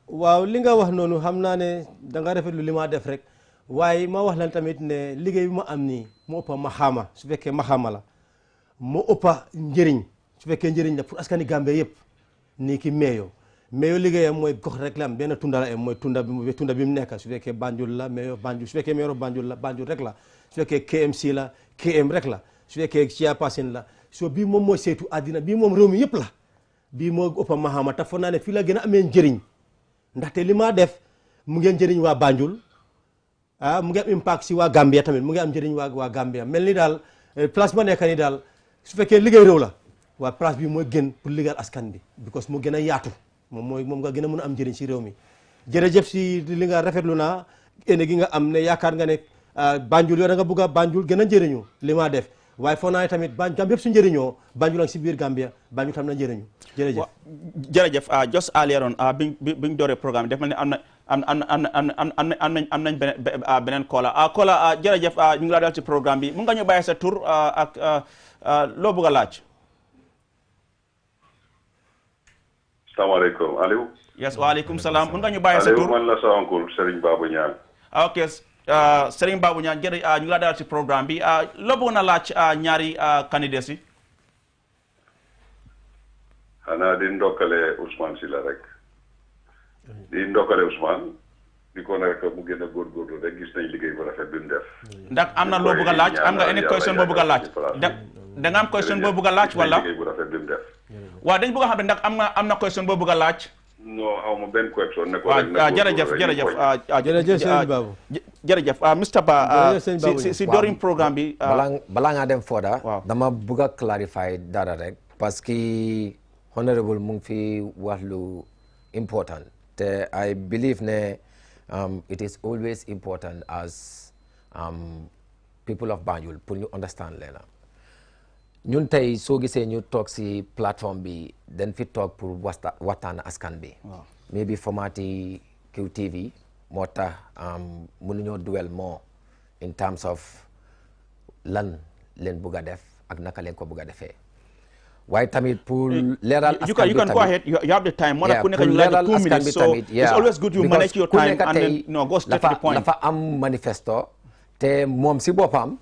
waaw li nga wax noonu xam naa ne da nga rafetlu li ma def rek waaye ma wax lan tamit ne liggéey bi ma am nii mu ëppa maxaama su fekkee maxaama la mu ëppa njëriñ su fekkee njëriñ la pour askani Gambie yëpp nii ki meeyo liggéeyam mooy gox rek la am benn tunda la am mooy tunda bi mu nekk su fekkee Banjul la meeyo Banjul su fekkee meeyo Banjul la Banjul rek la su fekkee KMC la KM rek la su fekkee chairperson la so bii moom mooy saytu àddina bii moom réew mi yëpp la bii moo ëppa maxaama te foog naa ne fii la gën a amee njëriñ ndaxte li ma def mu ngeen njëriñ waa Banjul mu ngi am impact si waa Gambia tamit mu ngi am njëriñ waa Gambia mel ni daal place ma nekk ni daal su fekkee liggéey réew la waa place bi mooy gën pour liggéeyal askan bi because mu gën a yaatu moom nga gën a mën a am njëriñ si réew mi jërëjëf si li nga rafetlu naa ene gi nga am ne yaakaar nga ne Banjul yow da nga bëgg a Banjul gën a njëriñu li ma def waaye foog naa ne tamit Gambia yëpp su njëriñoo Banjul ak si biir Gambia Banjul tam na njëriñu jërëjëf. jërëjëf just earlier on biñ dooree programme def mel ne am nañ beneen Kola jërëjëf ñu ngi laa dal ci programme bi mun nga ñu bàyyi sa tur ak loo bëgg a laaj. salaamaaleykum Aliou. yes waaleykum salaam mun nga ñu bàyyi sa tur Aliou man la sa oncle Serigne Babou Niang. ok Serigne Babou Niang jërëjëf ñu ngi laa dalal ci programme bi loo bëgg na laaj ñaari candidates yi. xanaa di ndokkale Ousmane si la rek. di ndokkale Ousmane. di ko nag mu gën a góorgóorlu rek gis nañ liggéey bu rafet bi mu def. ndax am na loo bëgg a laaj am nga any question boo bëgg a laaj da nga am question boo bëgg a laaj wala liggéey bu rafet bi mu def. waaw dañ bëgg a xam ne ndax am na question boo bëgg a laaj. non aw ma benn question. ne ko waaw rek jërëjëf jërëjëf Mr Ba si doorin programme bi. balaa ngaa dem fooda dama bëgg a clarify dara rek. parce que honorable mu ngi fi wax lu important te I believe ne it is always important as people of Banjul pour ñu understand leen ñun tey soo gisee ñu toog si plateforme bi dañ fi toog pour waxtaan askan bi. maybe formati QTV moo tax mënuñoo duel more in terms of lan leen bugg a def ak naka leen ko bugg a defee waaye tamit pour leeral askan bi tamit you can go ahead you have the time moo tax ku nekk ñu laaj 2 minutes so it's always good you manage your time and then go straight to the point. dafa am manifesto te moom si boppam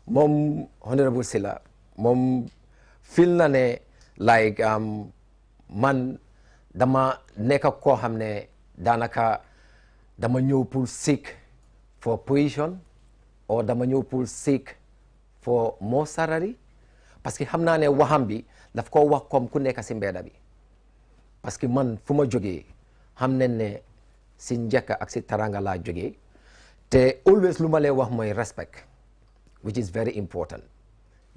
moom honorable Sila moom fil na ne like man dama nekk koo xam ne daanaka dama ñëw pour seek for position or dama ñëw pour seek for more salary parce que xam naa ne waxam bi daf ko wax comme ku nekk si mbedda bi parce que man fu ma jógee xam nañ ne si njëkk ak si taranga laa jógee te always lu ma lay wax mooy respect which is very important.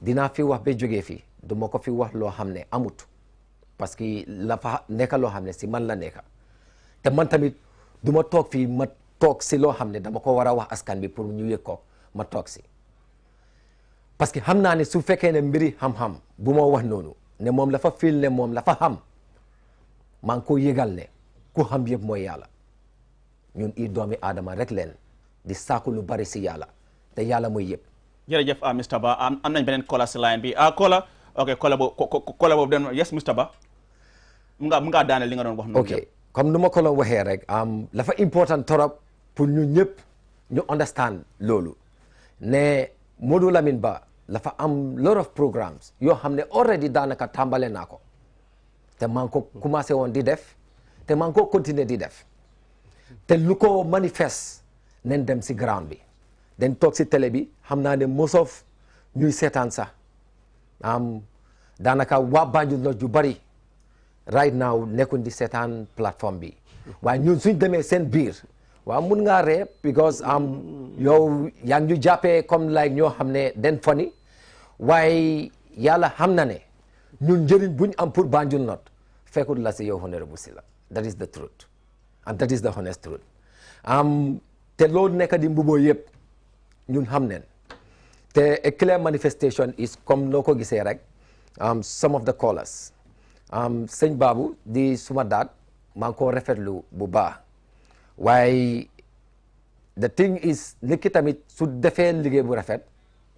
dinaa fi wax ba jógee fi du ma ko fi wax loo xam ne amut parce que la fa nekka loo xam ne si man la nekka te man tamit du ma toog fii ma toog si loo xam ne dama ko war a wax askan bi pour ñu yëg ko ma toog si parce que xam naa ne su fekkee ne mbiri xam-xam bu ma wax noonu ne moom la fa fil ne moom la fa xam maa ngi ko yëgal ne ku xam yëpp mooy yàlla ñun i doomi aadama rek leen di saaku lu bari si yàlla te yàlla mooy yëpp. jërëjëf Mr Ba am nañ beneen kola si line bi kola ok kola boobu den yes Mr Ba mu nga daaneel li nga doon wax noonu. ok comme nu ma ko doon waxee rek dafa important trop pour ñu ñëpp ñu understand loolu ne Modou Lamine Ba dafa am lot of programmes yoo xam ne already daanaka tàmbale naa ko te maa ngi ko commencé woon di def te maa ngi ko continuer di def te lu ko manifeste nañ dem si ground bi. dañ toog si télé bi xam naa ne most of ñuy seetaan sax daanaka waa Banjul la ju bari right now nekkuñ di seetaan plateforme bi waaye ñun suñ demee seen biir waaw mun ngaa ree because yow yaa ngi ñu jàppee comme like ñoo xam ne den foni waaye yàlla xam na ne ñun njëriñ buñ am pour Banjul not fekkut la si yow honorable Sila that is the truth and that is the honest truth te loolu nekk di mbuboo yëpp ñun xam neen te a clear manifestation is comme noo ko gisee rek some of the callers sëñ Babou di suma daat maa ngi ko rafetlu bu baax waaye the thing is nit ki tamit su defee liggéey bu rafet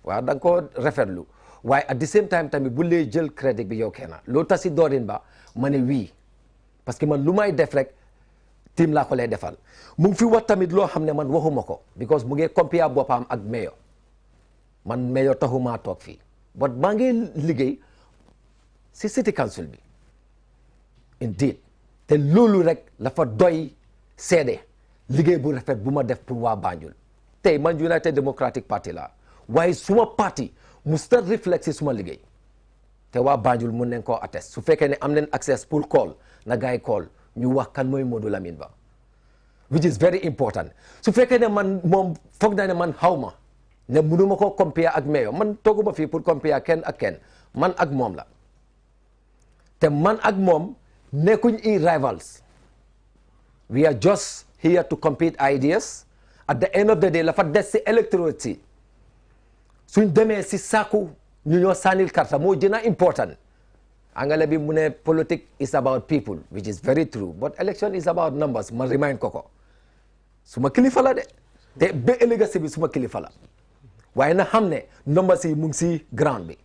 waaw da nga ko rafetlu waaye at the same time tamit bu lee jël crédit bi yow kenn loolu tax si doorin ba ma ne wii parce que man lu may def rek team laa ko lay defal mu ngi fi wax tamit loo xam ne man waxuma ko because mu ngi compare boppam ak mayor man mayor taxumaa toog fii but maa ngi liggéey si city council bi indeed te loolu rek la fa doy seede liggéey bu rafet bu ma def pour waa Banjul tey man United Democratic Party la waaye suma parti mu start reflect si suma liggéey te waa Banjul mun nañ koo attest su fekkee ne am nañ access pour call na gaay call ñu wax kan mooy Modou Lamine Ba which is very important su fekkee ne man moom foog naa ne man xaw ma ne mënuma ko compare ak mayor man tooguma fii pour compare kenn ak kenn man ak moom la te man ak moom nekkuñ i rivals we are just here to compete ideas at the end of the day la fa des si electorate si suñ demee si saaku ñu ñoo sànnil karta moo gën a important angale bi mu ne politique is about people which is very true but election is about numbers ma remind ko suma kilifa la de te ba ëllëg bi suma kilifa la waaye na xam ne numbers yi mu ngi si ground bi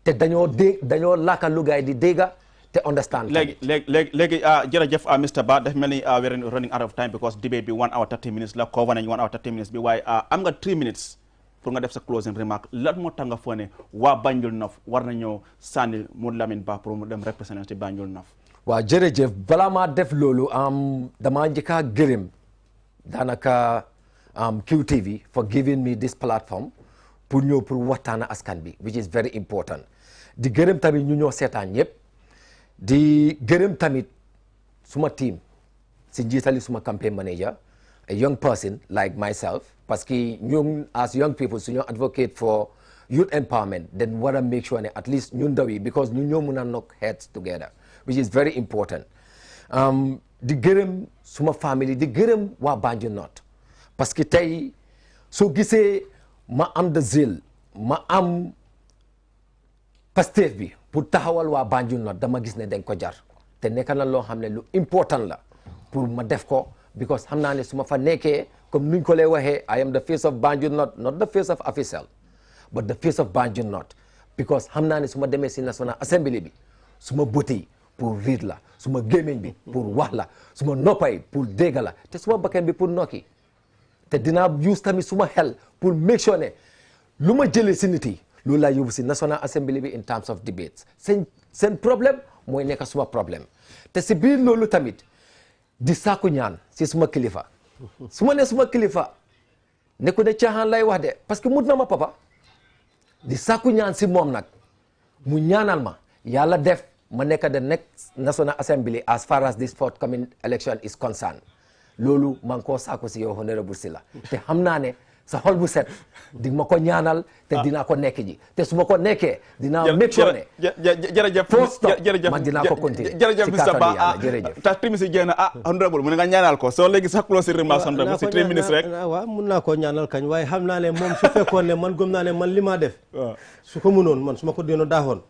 te dañoo laaka lu gaay di dégga te understand léegi jërëjëf Mr Bah daf mel ni we're running out of time because debate bi 1 hour 30 minutes la cover nañ 1 hour 30 minutes bi waaye am nga 3 minutes pour nga def sa closing remark lan moo tax nga foo ne waa Banjul North war nañoo sànni Modou Lamine Bah pour mu dem représenter Banjul North. waaw jërëjëf balaa maa def loolu damaa njëkkaa gërëm daanaka QTV for giving me this platform pour ñëw pour waxtaana askan bi which is very important di gërëm tamit ñu ñoo seetaan ñëpp di gërëm tamit suma team si njiitali suma campaign manager a young person like myself parce que ñun as young people suñu advocate for youth empowerment then war a make sure ne at least ñun ndaw yi because ñu ñoo mun a knock heads together which is very important di gërëm suma family di gërëm waa Banjul North parce que tey soo gisee ma am the zeal ma am Pastef bi pour taxawal waa Banjul North dama gis ne dañ ko jar te nekk na loo xam ne lu important la pour ma def ko because xam naa ne su ma fa nekkee comme nuñ ko lay waxee I am the face of Banjul North not the face of official but the face of Banjul North because xam naa ne su ma demee si National Assembly bi su ma bëti pour riid la su ma gémmiñ bi pour wax la su ma noppay pour dégg la te su ma bakkan bi pour nokki te dinaa use tamit su ma xel pour make sure ne lu ma jëlee si nit yi loolu laa yóbbu si National Assembly bi in terms of debates seen problème mooy nekk suma problème te si biir loolu tamit di saaku ñaan si suma kilifa su ma ne suma kilifa nekku ne caaxaan lay wax de parce que mut na ma papa di saaku ñaan si moom nag mu ñaanal ma yàlla def ma nekk the next National Assembly as far as this forthcoming election is concerned loolu maa ngi koo saaku si yow honorable Sila te xam naa ne sa xol bu set di ma ko ñaanal te dinaa ko nekk ji te su ma ko nekkee dinaa make sure ne jërëjëf man dinaa ko continuer jërëjëf Mr Bah jërëjëf ta 3 minutes jeex na honorable mu ne nga ñaanal ko soo léegi sax close remarks honorable si 3 minutes rek waaw mun naa koo ñaanal kañ waaye xam naa ne moom su fekkoon ne man gëm naa ne man li maa def su ko mënoon man su ma ko doon daaxoon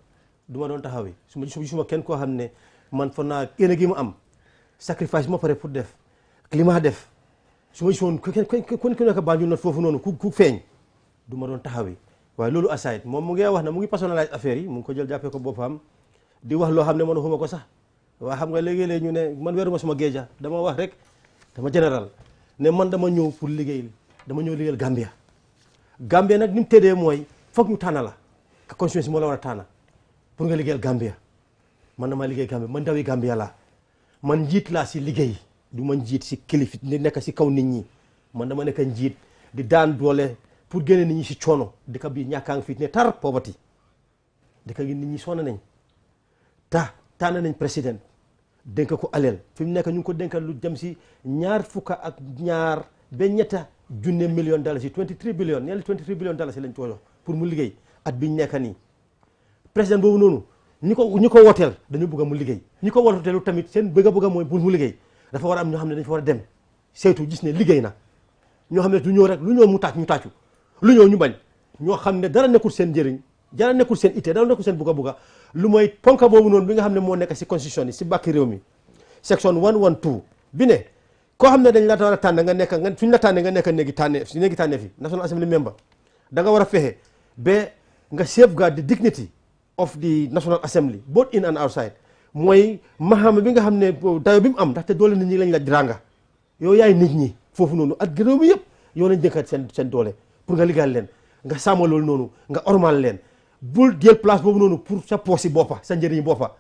du ma doon taxawi su ma kenn koo xam ne man foog naa yéene gi mu am sacrifice ma pare pour def ak li maa def su ma gisoon ku nekk Banjul North foofu noonu ku feeñ du ma doon taxawi waaye loolu aside moom mu ngi wax na mu ngi personnalise affaire yi mu ngi ko jël jàppee ko boppam di wax loo xam ne man waxuma ko sax waaye xam nga léegi-léegi ñu ne man weeruma suma géeja dama wax rek dama général ne man dama ñëw pour liggéey dama ñëw liggéeyal Gambia nag ni mu tëddee mooy foog ñu tànna la ka constituency moo la war a tànna pour nga liggéeyal Gambia man dama liggéey Gambia man ndawi Gambia laa man njiit laa si liggéey du ma njiit si kilif ni nekk si kaw nit ñi man dama nekk njiit di daan doole pour génne nit ñi si coono dëkk bi ñàkkaa ngi fi ne tar poverty dëkk gi nit ñi sonn nañ tànn nañ président dénk ko aleel fi mu nekk ñu ngi ko dénkal lu jëm si $2.2 billion si 23 billion nearly 23 billion dollars lañ ko jox pour mu liggéey at biñ nekk nii président boobu noonu ñi ko wooteel dañu bëgg mu liggéey ñi ko wooteelu tamit seen bëgg mooy pour mu liggéey dafa war a am ñoo xam ne dañ fa war a dem saytu gis ne liggéey na ñoo xam ne du ñëw rek lu ñëw mu tàccu lu ñëw ñu bañ ñoo xam ne dara nekkul seen njëriñ dara nekkul seen ité dara nekkul seen bugga lu mooy ponka boobu noonu bi nga xam ne moo nekk si constitution yi si bàkki réew mi section 112 bi ne koo xam ne dañ la war a tànn nga nekk suñ la tànnee nga nekk néegi tànnee fi National Assembly member da nga war a fexe ba nga safeguard the dignity of the National Assembly both in and outside mooy maxaama bi nga xam ne dayo bi mu am ndaxte doole nit ñi lañ la dranga yow yaay nit ñi foofu noonu ak réew mi yëpp yow lañ dëkkat seen doole pour nga liggéeyal leen nga sàmm loolu noonu nga ormal leen bul jël place boobu noonu pour sa poosi boppa sa njëriñ boppa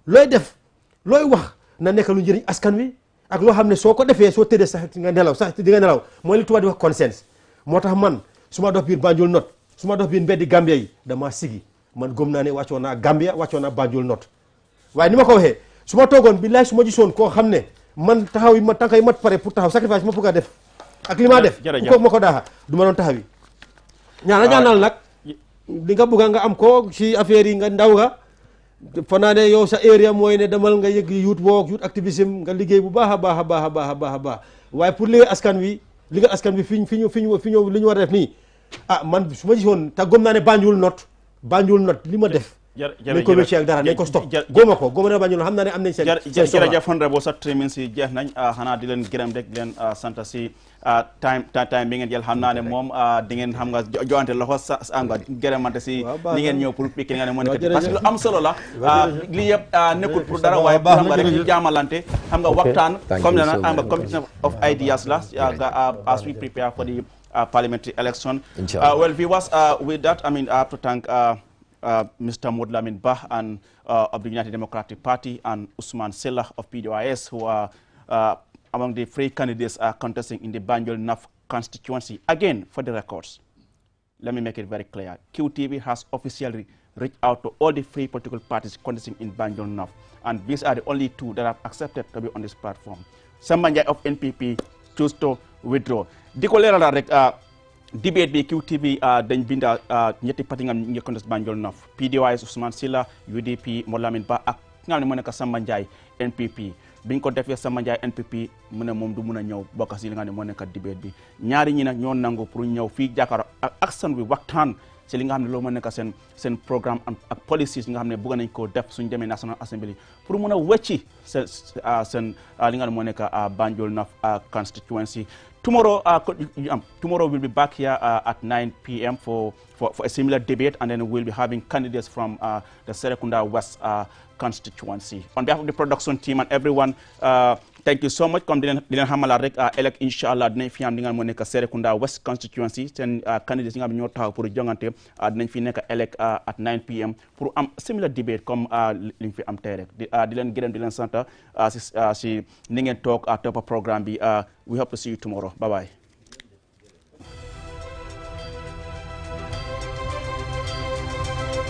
looy def looy wax na nekk lu njëriñ askan wi ak loo xam ne soo ko defee soo tëddee sax nga nelaw sax di nga nelaw mooy li tubaab di wax conscience moo tax man su ma dox biir Banjul North su ma dox biir mbeddi Gambia yi damaa sigi man gëm naa ne wàccoon naa Gambia wàccoon naa Banjul North waaye ni ma ko waxee su ma toogoon billaay su ma gisoon koo xam ne man taxaw yi ma tànk yi mat pare pour taxaw sacrifice ma bëgg a def ak li maa def ku ko ma ko daaxa du ma doon taxaw yi ñaanal nag li nga bëgg nga am ko si affaire yi nga ndaw nga fa naa ne yow sa area mooy ne demal nga yëg youth work youth activism nga liggéey bu baax a baax a baax a baax a baax a baax waaye pour liggéey askan wi liggéey askan wi fi ñu li ñu war a def nii man su ma gisoon te gëm naa ne Banjul North li ma def nañ ko wécci ak dara nañ ko stop góoma ko góoma ne Banjul xam naa ne am nañ seen jërëjëf honorable sa 3 minutes yi jeex nañ xanaa di leen gërëm rek di leen sant si time bi ngeen jël xam naa ne moom di ngeen xam nga joante loxo sa nga gërëmante si ni ngeen ñëw pour pikki nga ne moo nekk parce que lu am solo la lii yëpp nekkul pour dara waaye xam nga rek ñu jaamalante xam nga waxtaan comme ne na am nga competition of ideas la as we prepare for the parliamentary election. Well, viewers, with that, I mean, I have to thank Mr. Modlamin Bah and of the United Democratic Party and Usman Sela of PDOIS, who are among the three candidates contesting in the Banjul North constituency. Again, for the records, let me make it very clear. QTV has officially reached out to all the three political parties contesting in Banjul North, and these are the only two that have accepted to be on this platform. Sambanjai of NPP chose to withdraw. Di ko leeral rek debate bi QTV dañ binda ñetti parti nga ñu contest Banjul North PDOIS Ousmane Silla UDP Moulamin Ba ak nga xam ne moo nekk Samba Ndiaye NPP biñ ko defee Samba Ndiaye NPP mu ne moom du mun a ñëw bokk si li nga xam ne moo nekk debate bi ñaari ñi nag ñoo nangu pour ñëw fii jàkkaarloo ak askan wi waxtaan ci li nga xam ne loolu moo nekk seen programme ak policies yi nga xam ne bëgg nañ koo def suñ demee National Assembly pour mun a wecci seen li nga xam ne moo nekk Banjul North constituency. Tomorrow, tomorrow we'll be back here at 9 p.m. for a similar debate, and then we'll be having candidates from the Serekunda West constituency. On behalf of the production team and everyone, thank you so much. Comme dinañ xamal rek elect inshallah dinañ fi am li nga moo nekk Serekunda West constituency seen candidates yi nga xam ne ñoo taxaw pour jongante dinañ fi nekk elect at 9 p.m. pour am similar debate comme li ñu fi am tey rek di leen gërëm di leen sant si ni ngeen toog toppa programme bi. We hope to see you tomorrow. Bye-bye.